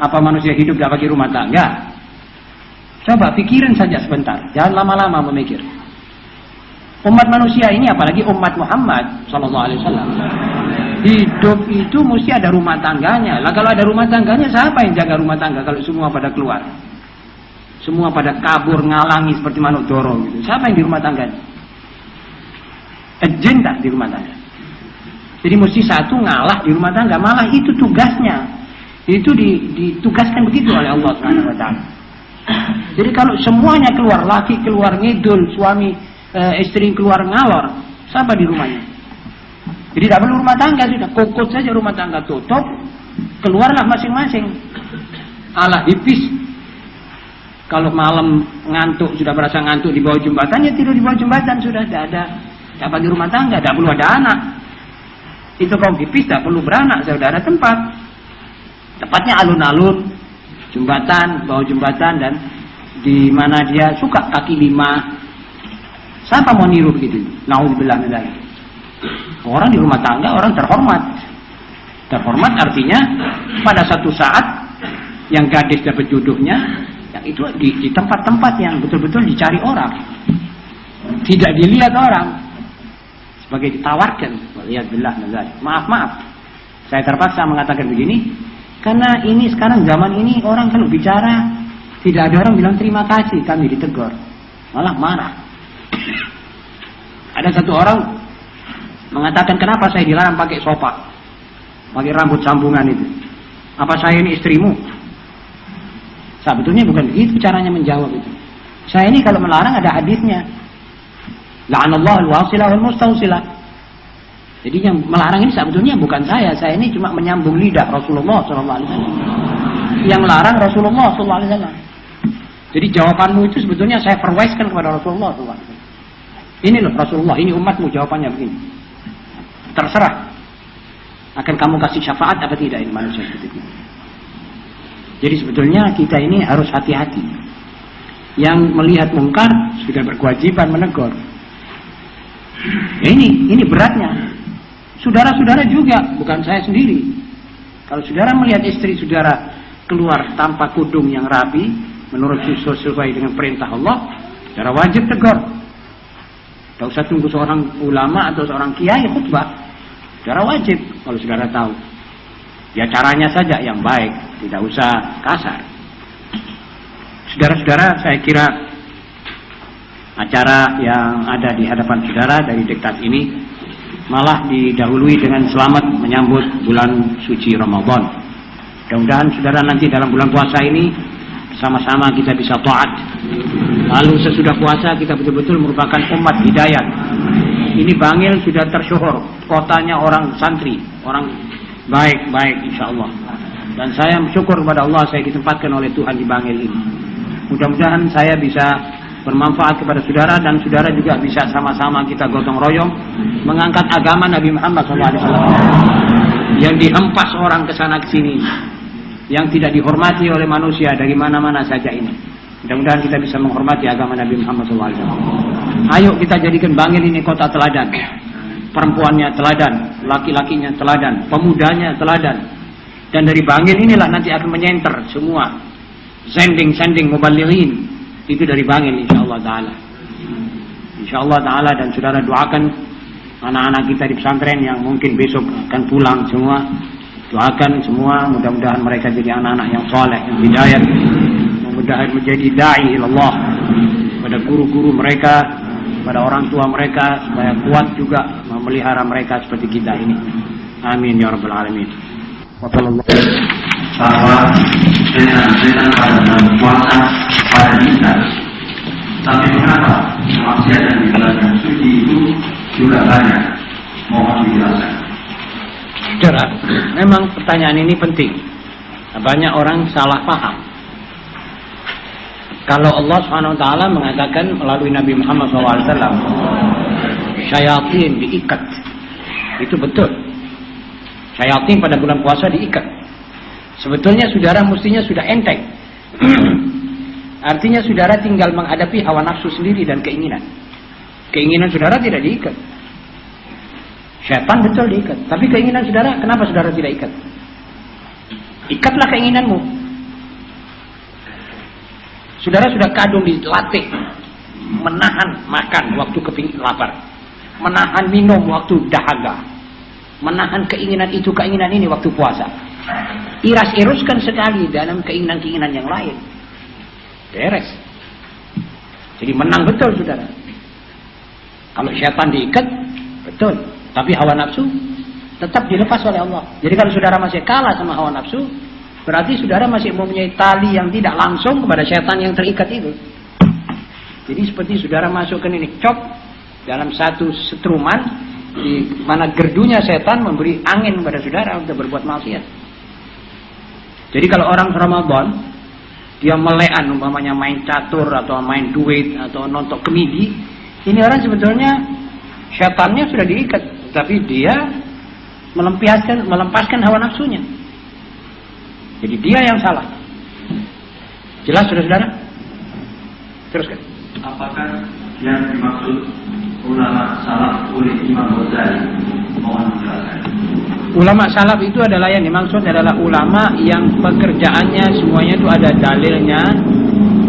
Apa manusia hidup tidak pakai rumah tangga? Coba pikirin saja sebentar, jangan lama-lama memikir. Umat manusia ini, apalagi umat Muhammad SAW, hidup itu mesti ada rumah tangganya. Lah kalau ada rumah tangganya, siapa yang jaga rumah tangga kalau semua pada keluar? Semua pada kabur, ngalangi seperti manuk doro gitu. Siapa yang di rumah tangganya? Jin tak di rumah tangga. Jadi mesti satu ngalah di rumah tangga. Malah itu tugasnya. Itu ditugaskan begitu oleh Allah SWT. Jadi kalau semuanya keluar, laki keluar ngidul, suami istri keluar ngalor, siapa di rumahnya? Jadi tidak perlu rumah tangga, sudah kokot saja rumah tangga tutup, keluarlah masing-masing. Alah hipis. Kalau malam ngantuk, sudah merasa ngantuk di bawah jembatan, ya tidur di bawah jembatan, sudah tidak bagi rumah tangga, tidak perlu ada anak. Itu kaum hipis tidak perlu beranak, sudah ada tempat. Tepatnya alun-alun, jembatan, bawah jembatan, dan di mana dia suka kaki 5. Siapa mau niru begitu? Nauzubillah min dzalik. Orang di rumah tangga, orang terhormat. Terhormat artinya pada satu saat yang gadis dapat jodohnya, yang itu di tempat-tempat yang betul-betul dicari orang, tidak dilihat orang, sebagai ditawarkan. Waliyadzubillah min dzalik. Maaf, saya terpaksa mengatakan begini, karena ini sekarang zaman ini orang kalau bicara tidak ada orang bilang terima kasih, kami ditegur, malah marah. Ada satu orang mengatakan, kenapa saya dilarang pakai sopak, pakai rambut sambungan itu? Apa saya ini istrimu? Sebetulnya bukan begitu caranya menjawab itu. Saya ini kalau melarang ada hadisnya. La'anallahu al-wasilah wal mustawsilah. Jadi yang melarang ini sebetulnya bukan saya. Saya ini cuma menyambung lidah Rasulullah SAW. Yang larang Rasulullah SAW. Jadi jawabanmu itu sebetulnya saya perwaiskan kepada Rasulullah SAW. Ini loh Rasulullah, ini umatmu, jawabannya begini. Terserah. Akan kamu kasih syafaat apa tidak ini manusia seperti itu. Jadi sebetulnya kita ini harus hati-hati. Yang melihat mungkar sudah berkewajiban menegur. Ya ini beratnya. Saudara-saudara juga, bukan saya sendiri. Kalau saudara melihat istri saudara keluar tanpa kudung yang rapi, menurut sesuai dengan perintah Allah, saudara wajib tegur. Tidak usah tunggu seorang ulama atau seorang kiai khutbah. Saudara wajib kalau saudara tahu. Ya caranya saja yang baik, tidak usah kasar. Saudara-saudara, saya kira acara yang ada di hadapan saudara dari diktat ini malah didahului dengan selamat menyambut bulan suci Ramadan. Mudah-mudahan saudara nanti dalam bulan puasa ini sama-sama kita bisa taat. Lalu sesudah puasa kita betul-betul merupakan umat hidayat. Ini Bangil sudah tersyuhur, kotanya orang santri, orang baik-baik insyaAllah. Dan saya bersyukur kepada Allah saya ditempatkan oleh Tuhan di Bangil ini. Mudah-mudahan saya bisa bermanfaat kepada saudara dan saudara juga bisa sama-sama kita gotong royong mengangkat agama Nabi Muhammad SAW yang dihempas orang kesana kesini, yang tidak dihormati oleh manusia dari mana-mana saja ini. Mudah-mudahan kita bisa menghormati agama Nabi Muhammad SAW. Ayo kita jadikan Bangil ini kota teladan. Perempuannya teladan, laki-lakinya teladan, pemudanya teladan. Dan dari Bangil inilah nanti akan menyenter semua sending mubalighin. Itu dari Bangil insyaAllah ta'ala. InsyaAllah ta'ala, dan saudara doakan anak-anak kita di pesantren yang mungkin besok akan pulang semua. Doakan semua, mudah-mudahan mereka jadi anak-anak yang saleh, yang hidayat, mudah-mudahan menjadi da'i ilallah pada guru-guru mereka, pada orang tua mereka, supaya kuat juga memelihara mereka seperti kita ini. Amin ya rabbal alamin. Bahwa setan pada bulan puasa pada kita, tapi mengapa kemaksiatan di bulan yang suci itu juga banyak? Mohon dijelaskan. Saudara, memang pertanyaan ini penting. Banyak orang salah paham. Kalau Allah SWT mengatakan melalui Nabi Muhammad SAW, syayatin diikat. Itu betul. Syayatin pada bulan puasa diikat. Sebetulnya saudara mestinya sudah enteng. Artinya saudara tinggal menghadapi hawa nafsu sendiri dan keinginan. Keinginan saudara tidak diikat. Syaitan betul diikat. Tapi keinginan saudara, kenapa saudara tidak ikat? Ikatlah keinginanmu. Saudara sudah kadung dilatih menahan makan waktu kepingin lapar, menahan minum waktu dahaga, menahan keinginan itu keinginan ini waktu puasa. Iras-iruskan sekali dalam keinginan-keinginan yang lain. Beres. Jadi menang betul saudara. Kalau syaitan diikat, betul. Tapi hawa nafsu tetap dilepas oleh Allah. Jadi kalau saudara masih kalah sama hawa nafsu, berarti saudara masih mempunyai tali yang tidak langsung kepada syaitan yang terikat itu. Jadi seperti saudara masuk ke ini cop dalam satu setruman di mana gerdunya setan memberi angin kepada saudara untuk berbuat maksiat. Jadi kalau orang Ramadan dia melean umpamanya main catur atau main duit atau nonton komedi, ini orang sebetulnya setannya sudah diikat, tapi dia melepaskan hawa nafsunya. Jadi dia yang salah. Jelas saudara-saudara? Teruskan. Apakah yang dimaksud ulama salaf oleh Imam Ghazali? Mohon dijelaskan. Ulama salaf itu adalah yang dimaksud adalah ulama yang pekerjaannya semuanya itu ada dalilnya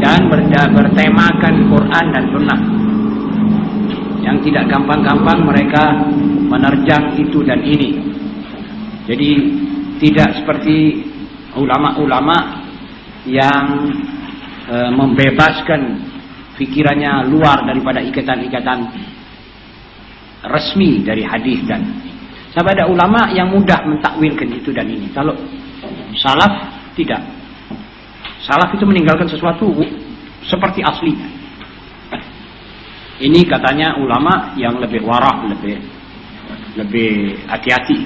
dan bertemakan Quran dan Sunnah. Yang tidak gampang-gampang mereka menerjang itu dan ini. Jadi tidak seperti ulama-ulama yang membebaskan pikirannya luar daripada ikatan-ikatan resmi dari hadis dan sampai ada ulama yang mudah mentakwilkan itu dan ini. Kalau salaf tidak. Salaf itu meninggalkan sesuatu seperti aslinya. Ini katanya ulama yang lebih warah, lebih hati-hati.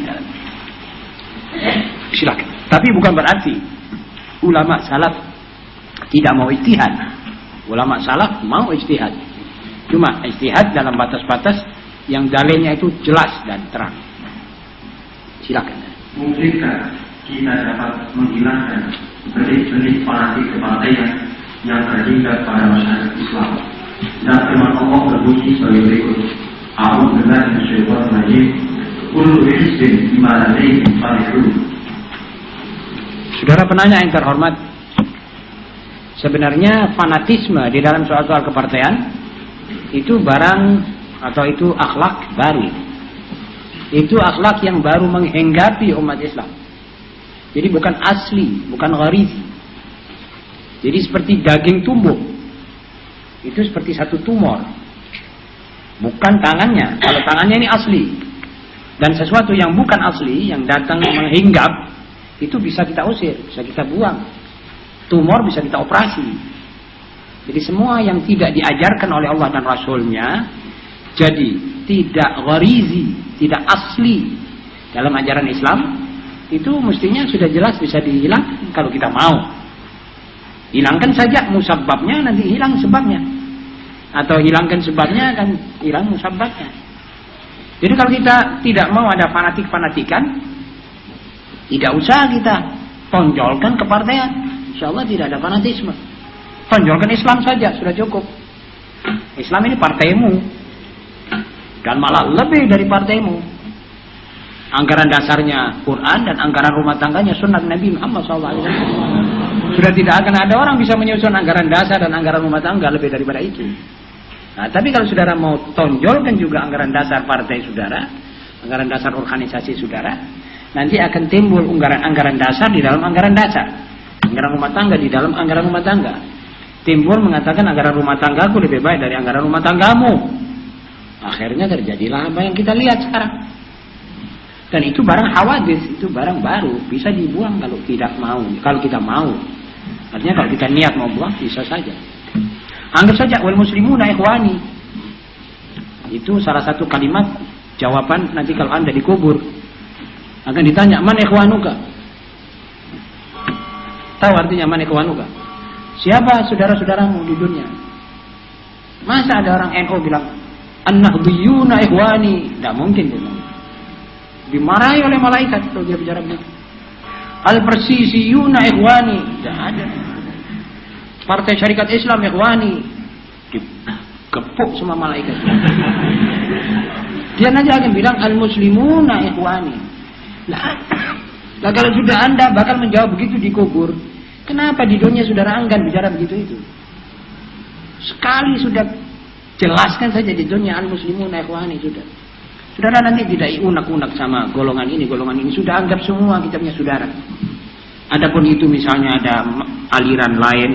Silakan. Tapi bukan berarti ulama salaf tidak mau ijtihad. Ulama salaf mau ijtihad. Cuma ijtihad dalam batas-batas yang dalilnya itu jelas dan terang. Silakan. Mungkinkah kita dapat menghilangkan benih-benih fanatik kepartaian yang terhingga pada masyarakat Islam? Dan firman Allah berbunyi sebagai berikut. A'udzubillahi minasyaitonir rajim. Kullu hizbin bima ladaihim farihun. Saudara penanya yang terhormat, sebenarnya fanatisme di dalam soal-soal kepartaian itu barang atau itu akhlak baru. Itu akhlak yang baru menghinggapi umat Islam. Jadi bukan asli, bukan gharizi. Jadi seperti daging tumbuh. Itu seperti satu tumor. Bukan tangannya. Kalau tangannya ini asli. Dan sesuatu yang bukan asli, yang datang menghinggap, itu bisa kita usir, bisa kita buang. Tumor bisa kita operasi. Jadi semua yang tidak diajarkan oleh Allah dan Rasulnya, jadi tidak gharizi, tidak asli dalam ajaran Islam, itu mestinya sudah jelas bisa dihilangkan kalau kita mau. Hilangkan saja musabbabnya, nanti hilang sebabnya. Atau hilangkan sebabnya, dan hilang musabbabnya. Jadi kalau kita tidak mau ada fanatik-fanatikan, tidak usah kita tonjolkan kepartaian. Insya Allah tidak ada fanatisme. Tonjolkan Islam saja, sudah cukup. Islam ini partaimu. Dan malah lebih dari partaimu. Anggaran dasarnya Quran dan anggaran rumah tangganya sunnah Nabi Muhammad SAW. Sudah tidak akan ada orang bisa menyusun anggaran dasar dan anggaran rumah tangga lebih daripada itu. Nah, tapi kalau saudara mau tonjolkan juga anggaran dasar partai saudara, anggaran dasar organisasi saudara, nanti akan timbul anggaran dasar di dalam anggaran dasar, anggaran rumah tangga di dalam anggaran rumah tangga. Timbul mengatakan anggaran rumah tanggaku lebih baik dari anggaran rumah tanggamu. Akhirnya terjadilah apa yang kita lihat sekarang. Dan itu barang hawadis, itu barang baru, bisa dibuang kalau tidak mau, kalau kita mau. Artinya kalau kita niat mau buang, bisa saja. Anggap saja wal muslimuna ikhwani. Itu salah satu kalimat jawaban nanti kalau Anda dikubur. Akan ditanya, man ikhwanuka? Tahu artinya man ikhwanuka? Siapa saudara-saudaramu di dunia? Masa ada orang NU bilang, an-nahdiyuna ikhwani? Tidak mungkin dia. Dimarahi oleh malaikat kalau dia bicara begitu. Al-persisiyuna ikhwani? Tidak ada. Partai Syarikat Islam Ikhwani, dikepuk semua malaikat. Dia nanti akan bilang al-muslimuna ikhwani. Lah kalau sudah Anda bakal menjawab begitu di kubur, kenapa di dunia saudara enggan bicara begitu itu? Sekali sudah jelaskan saja di dunia al-muslimuna ikhwani sudah. Saudara nanti tidak unak-unak sama golongan ini, sudah anggap semua kita punya saudara. Adapun itu misalnya ada aliran lain,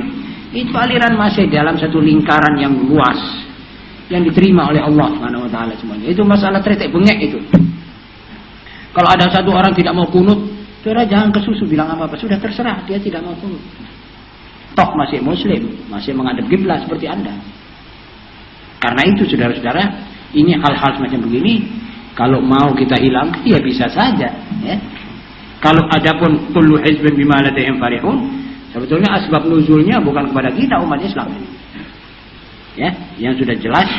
itu aliran masih dalam satu lingkaran yang luas, yang diterima oleh Allah Subhanahu wa taala semuanya. Itu masalah tretek bengek itu. Kalau ada satu orang tidak mau kunut, saudara jangan kesusu bilang apa-apa, sudah terserah dia tidak mau kunut. Toh masih muslim, masih menghadap kiblat seperti Anda. Karena itu saudara-saudara, ini hal-hal semacam begini kalau mau kita hilang, ya bisa saja, ya. Kalau adapun kullu hizbin bima ladaihim farihun, sebetulnya asbab nuzulnya bukan kepada kita umat Islam. Ya, yang sudah jelas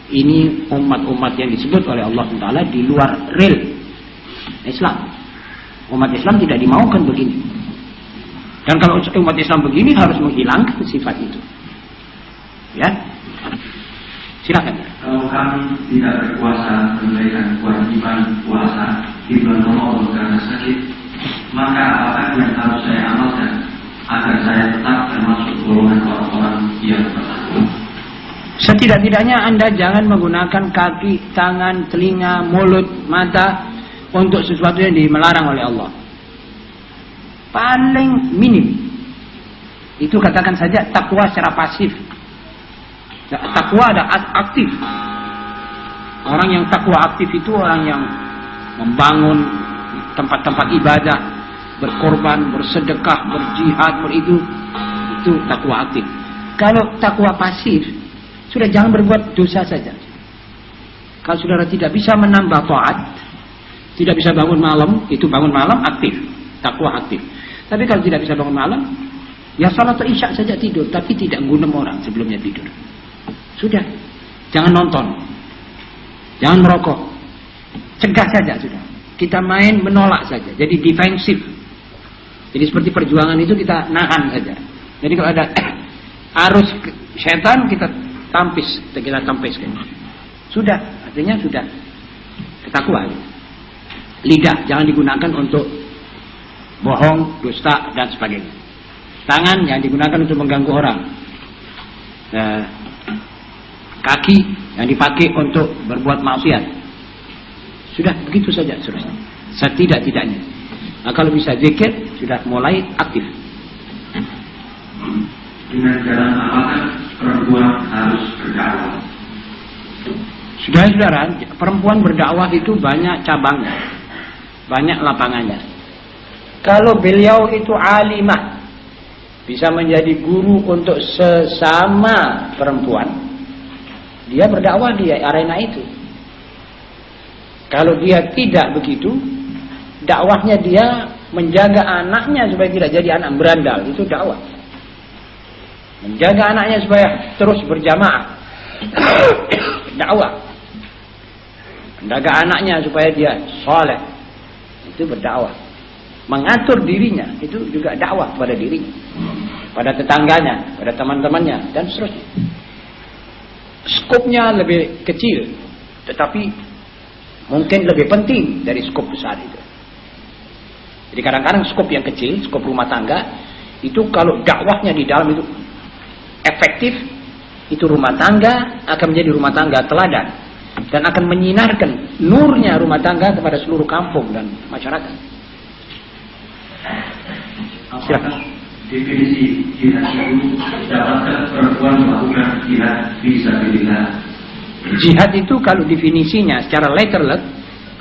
ini umat-umat yang disebut oleh Allah Taala di luar rel Islam. Umat Islam tidak dimaukan begini. Dan kalau umat Islam begini harus menghilangkan sifat itu. Ya. Silakan. Kalau kami tidak berpuasa menunaikan kewajiban puasa di bulan Ramadan karena sakit, maka apakah yang harus saya amalkan agar saya tetap termasuk golongan orang-orang yang bertakwa? Setidak-tidaknya Anda jangan menggunakan kaki, tangan, telinga, mulut, mata untuk sesuatu yang dimelarang oleh Allah. Paling minim. Itu katakan saja takwa secara pasif. Takwa ada aktif. Orang yang takwa aktif itu orang yang membangun tempat-tempat ibadah, berkorban, bersedekah, berjihad, itu takwa aktif. Kalau takwa pasif, sudah jangan berbuat dosa saja. Kalau saudara tidak bisa menambah taat, tidak bisa bangun malam, itu bangun malam aktif, takwa aktif. Tapi kalau tidak bisa bangun malam, ya salat isya saja tidur, tapi tidak gundem orang sebelumnya tidur. Sudah, jangan nonton, jangan merokok, cegah saja sudah. Kita main menolak saja, jadi defensif. Jadi seperti perjuangan itu kita nahan saja. Jadi kalau ada arus setan kita tampiskan. Sudah, artinya sudah ketakwaan. Lidah jangan digunakan untuk bohong, dusta dan sebagainya. Tangan jangan digunakan untuk mengganggu orang. Kaki yang dipakai untuk berbuat maksiat. Sudah begitu saja seterusnya. Setidak-tidaknya. Nah, kalau bisa zikir sudah mulai aktif. Dengan jalan apakah perempuan harus berdakwah? Saudara-saudara, perempuan berdakwah itu banyak cabangnya, banyak lapangannya. Kalau beliau itu alimah, bisa menjadi guru untuk sesama perempuan, dia berdakwah di arena itu. Kalau dia tidak begitu, dakwahnya dia menjaga anaknya supaya tidak jadi anak berandal, itu dakwah. Menjaga anaknya supaya terus berjamaah, dakwah. Menjaga anaknya supaya dia soleh, itu berdakwah. Mengatur dirinya, itu juga dakwah pada dirinya, pada tetangganya, pada teman-temannya, dan seterusnya. Skopnya lebih kecil, tetapi mungkin lebih penting dari skop besar itu. Jadi kadang-kadang skop yang kecil, skop rumah tangga, itu kalau dakwahnya di dalam itu efektif, itu rumah tangga akan menjadi rumah tangga teladan dan akan menyinarkan nurnya rumah tangga kepada seluruh kampung dan masyarakat. Silakan. Definisi jihad itu dapatkah perempuan melakukan jihad fisabilillah? Jihad itu kalau definisinya secara letterlet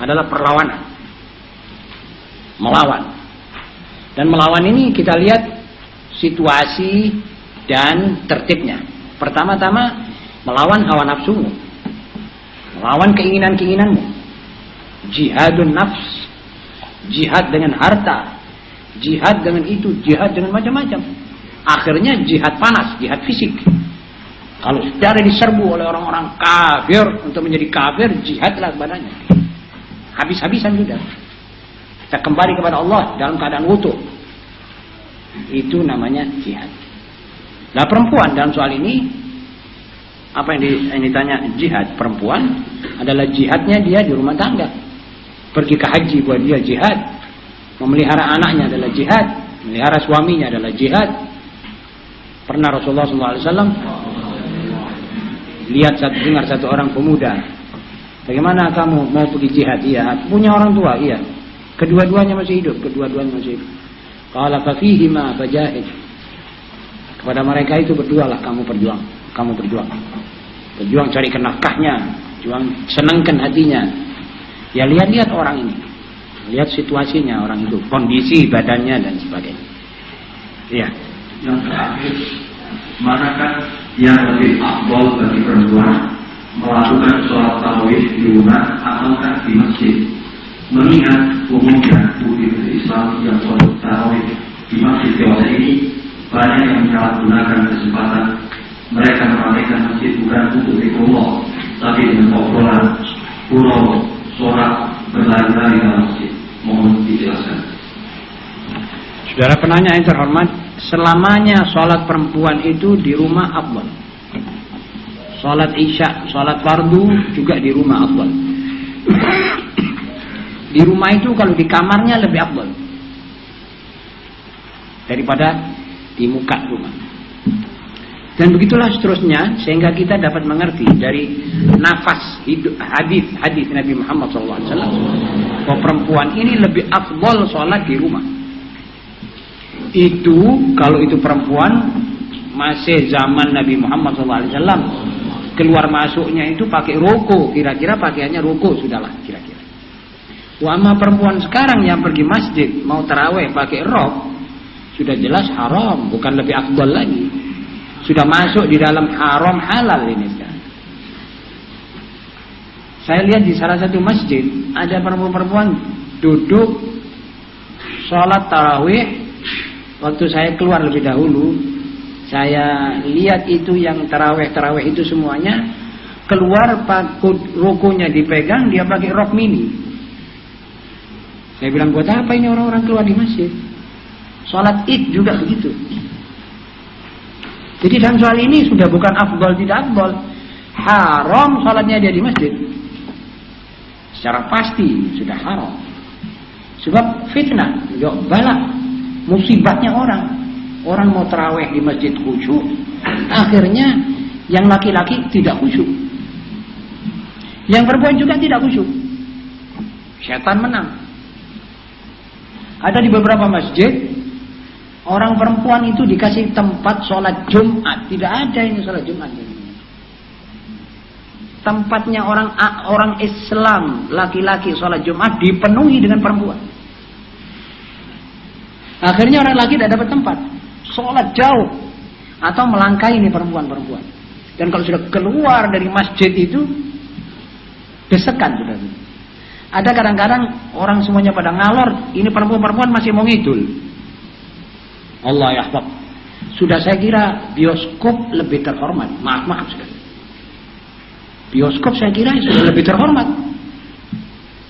adalah perlawanan, melawan. Dan melawan ini kita lihat situasi dan tertibnya. Pertama-tama melawan hawa nafsumu, melawan keinginan-keinginanmu. Jihadun nafs, jihad dengan harta, jihad dengan itu, jihad dengan macam-macam. Akhirnya jihad panas, jihad fisik. Kalau secara diserbu oleh orang-orang kafir untuk menjadi kafir, jihadlah kepadanya. Habis-habisan sudah. Kita kembali kepada Allah dalam keadaan wudu. Itu namanya jihad. Nah perempuan dalam soal ini, apa yang ditanya jihad, perempuan adalah jihadnya dia di rumah tangga. Pergi ke haji buat dia jihad, memelihara anaknya adalah jihad, memelihara suaminya adalah jihad. Pernah Rasulullah SAW lihat dengar satu orang pemuda, bagaimana kamu mau pergi jihad? Iya, punya orang tua, iya. Kedua-duanya masih hidup, Qala fa fihima fajahid. Kepada mereka itu berdualah kamu berjuang. Berjuang cari nafkahnya, berjuang senangkan hatinya. Ya lihat orang ini. Lihat situasinya orang itu, kondisi badannya dan sebagainya. Iya. Yang terakhir, manakah yang lebih afdal bagi perempuan melakukan sholat tarawih di rumah ataukah di masjid? Mengingat umumnya bukti Islam yang sholat tarawih di masjid dewasa ini banyak yang menyalahgunakan kesempatan. Mereka meramaikan masjid bukan untuk zikrullah, tapi dengan obrolan, pulau, sholat, berlari-lari dalam masjid. Mohon dijelaskan. Saudara penanya yang terhormat, selamanya sholat perempuan itu di rumah afdal. Sholat isya, sholat fardu juga di rumah afdal. Di rumah itu kalau di kamarnya lebih afdal daripada di muka rumah. Dan begitulah seterusnya, sehingga kita dapat mengerti dari nafas hidup hadis Nabi Muhammad SAW bahwa perempuan ini lebih afdal sholat di rumah. Itu kalau itu perempuan masih zaman Nabi Muhammad SAW, keluar masuknya itu pakai roko, kira-kira pakaiannya roko sudahlah kira-kira. Wama perempuan sekarang yang pergi masjid mau taraweh pakai rok, sudah jelas haram, bukan lebih afdal lagi. Sudah masuk di dalam haram halal ini sekarang. Saya lihat di salah satu masjid ada perempuan-perempuan duduk sholat tarawih. Waktu saya keluar lebih dahulu, saya lihat itu yang tarawih itu semuanya keluar, pakut rukunya dipegang, dia pakai rok mini. Saya bilang, buat apa ini orang-orang keluar di masjid? Sholat id juga begitu. Jadi dalam soal ini sudah bukan afdal tidak afdal, haram sholatnya dia di masjid. Secara pasti sudah haram. Sebab fitnah, balak, musibahnya orang. Orang mau tarawih di masjid khusyuk, akhirnya yang laki-laki tidak khusyuk, yang perempuan juga tidak khusyuk. Setan menang. Ada di beberapa masjid, orang perempuan itu dikasih tempat sholat Jumat. Tidak ada ini sholat Jumat. Tempatnya orang Islam laki-laki sholat Jumat dipenuhi dengan perempuan. Akhirnya orang laki tidak dapat tempat, sholat jauh atau melangkai ini perempuan-perempuan. Dan kalau sudah keluar dari masjid itu desekan sudah. Ada kadang-kadang orang semuanya pada ngalor, ini perempuan-perempuan masih mau ngidul. Allah yahfaz. Sudah saya kira bioskop lebih terhormat. Maaf sekali. Bioskop saya kira sudah lebih terhormat.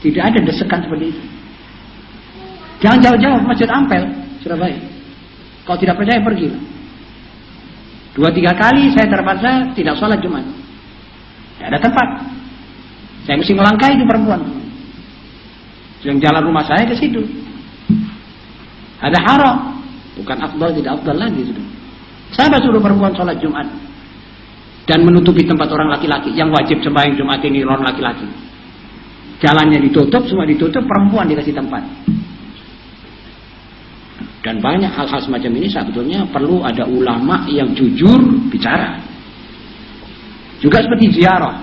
Tidak ada desekan seperti itu. Jangan jauh-jauh Masjid Ampel, Surabaya. Kalau tidak percaya pergi. 2-3 kali saya terpaksa tidak sholat Jumat. Tidak ada tempat. Saya mesti melangkai itu perempuan. Yang jalan rumah saya ke situ. Ada haram. Bukan afdal tidak afdal lagi sudah. Saya suruh perempuan sholat Jumat dan menutupi tempat orang laki-laki yang wajib sembahyang Jumat ini orang laki-laki. Jalannya ditutup, semua ditutup, perempuan dikasih tempat. Dan banyak hal-hal semacam ini sebetulnya perlu ada ulama yang jujur bicara. Juga seperti ziarah.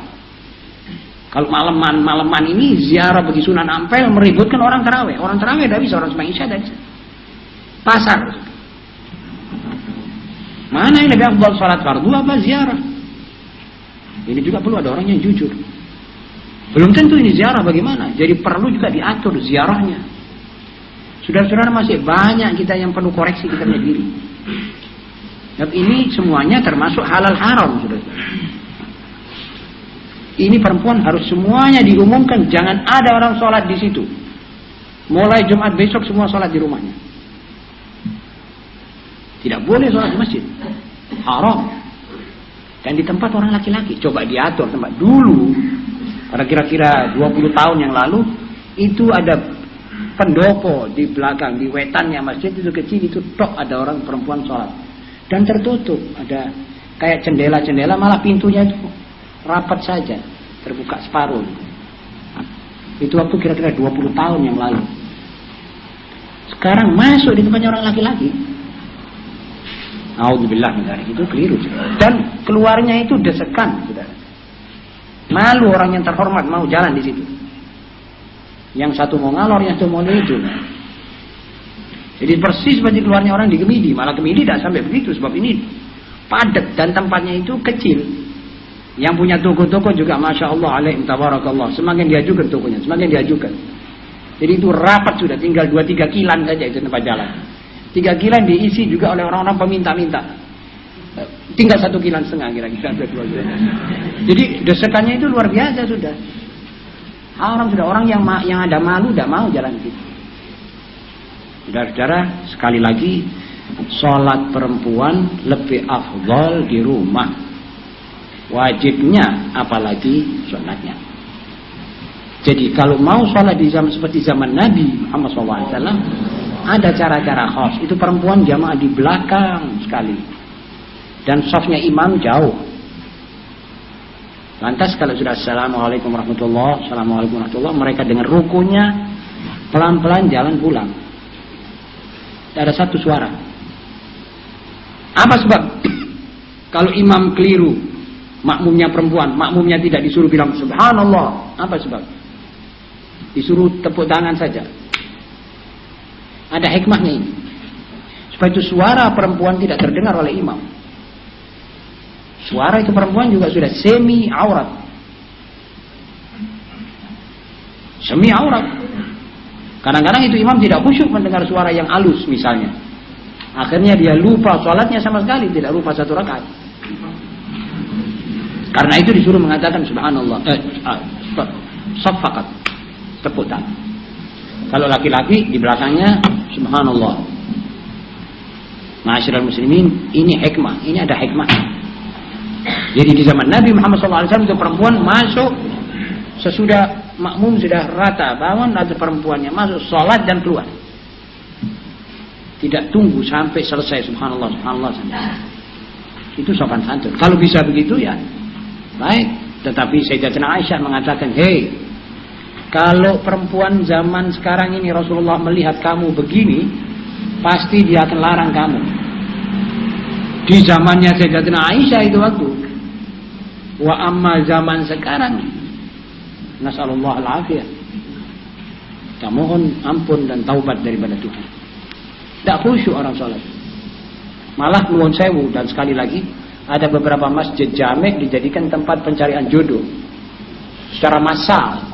Kalau malaman ini ziarah bagi Sunan Ampel meributkan orang tarawih. Orang tarawih tidak bisa, orang sembahyang Isya tidak bisa. Pasar. Mana yang lebih afdal, salat fardu apa ziarah? Ini juga perlu ada orang yang jujur. Belum tentu ini ziarah bagaimana. Jadi perlu juga diatur ziarahnya. Saudara-saudara masih banyak kita yang perlu koreksi kita sendiri. Dan ini semuanya termasuk halal haram, saudara. Ini perempuan harus semuanya diumumkan, jangan ada orang sholat di situ. Mulai Jumat besok semua sholat di rumahnya. Tidak boleh sholat di masjid. Haram. Dan di tempat orang laki-laki. Coba diatur tempat. Dulu, pada kira-kira 20 tahun yang lalu, itu ada pendopo di belakang, di wetannya masjid itu kecil, itu tok ada orang perempuan sholat. Dan tertutup. Ada kayak jendela-jendela, malah pintunya itu rapat saja. Terbuka separuh. Itu waktu kira-kira 20 tahun yang lalu. Sekarang masuk di tempatnya orang laki-laki. Alhamdulillah, itu keliru. Dan keluarnya itu desekan, saudara. Malu orang yang terhormat mau jalan di situ. Yang satu mau ngalor, yang satu mau itu. Jadi persis seperti keluarnya orang di Gemidi. Malah Gemidi tidak sampai begitu, sebab ini padat dan tempatnya itu kecil. Yang punya toko-toko juga Masya Allah alaihim tabarakallah. Semakin diajukan tokonya, semakin diajukan. Jadi itu rapat sudah, tinggal 2-3 kilan saja itu tempat jalan. 3 kilan diisi juga oleh orang-orang peminta-minta. Tinggal 1,5 kilan kira-kira. Jadi desekannya itu luar biasa sudah. Orang sudah, orang yang ada malu tidak mau jalan di situ. Saudara-saudara, sekali lagi, sholat perempuan lebih afdal di rumah. Wajibnya, apalagi sunatnya. Jadi kalau mau sholat di zaman seperti zaman Nabi Muhammad SAW, ada cara-cara khas. Itu perempuan jamaah di belakang sekali. Dan safnya imam jauh. Lantas kalau sudah Assalamualaikum warahmatullahi wabarakatuh, Assalamualaikum warahmatullahi wabarakatuh, mereka dengar rukunya, pelan-pelan jalan pulang. Tidak ada satu suara. Apa sebab? Kalau imam keliru, makmumnya perempuan, makmumnya tidak disuruh bilang Subhanallah. Apa sebab? Disuruh tepuk tangan saja. Ada hikmahnya ini. Supaya itu suara perempuan tidak terdengar oleh imam. Suara itu perempuan juga sudah semi aurat. Semi aurat. Kadang-kadang itu imam tidak khusyuk mendengar suara yang halus misalnya. Akhirnya dia lupa sholatnya sama sekali, tidak lupa 1 rakaat. Karena itu disuruh mengatakan subhanallah. Safakat. Tepuk tangan. Kalau laki-laki di belakangnya subhanallah. Ma'asyiral muslimin, ini hikmah, ini ada hikmah. Jadi di zaman Nabi Muhammad SAW itu perempuan masuk sesudah makmum sudah rata bangun, ada perempuannya masuk sholat dan keluar. Tidak tunggu sampai selesai subhanallah subhanallah sampai. Itu sopan santun. Kalau bisa begitu ya baik. Tetapi Sayyidatina Aisyah mengatakan, hei, kalau perempuan zaman sekarang ini Rasulullah melihat kamu begini, pasti dia akan larang kamu. Di zamannya Sayyidatina Aisyah itu waktu. Wa amma zaman sekarang, nasallallahu al-afiyah. Kita mohon ampun dan taubat daripada Tuhan. Tidak khusyuk orang sholat. Malah nuwun sewu, dan sekali lagi ada beberapa masjid jamek dijadikan tempat pencarian jodoh secara massal.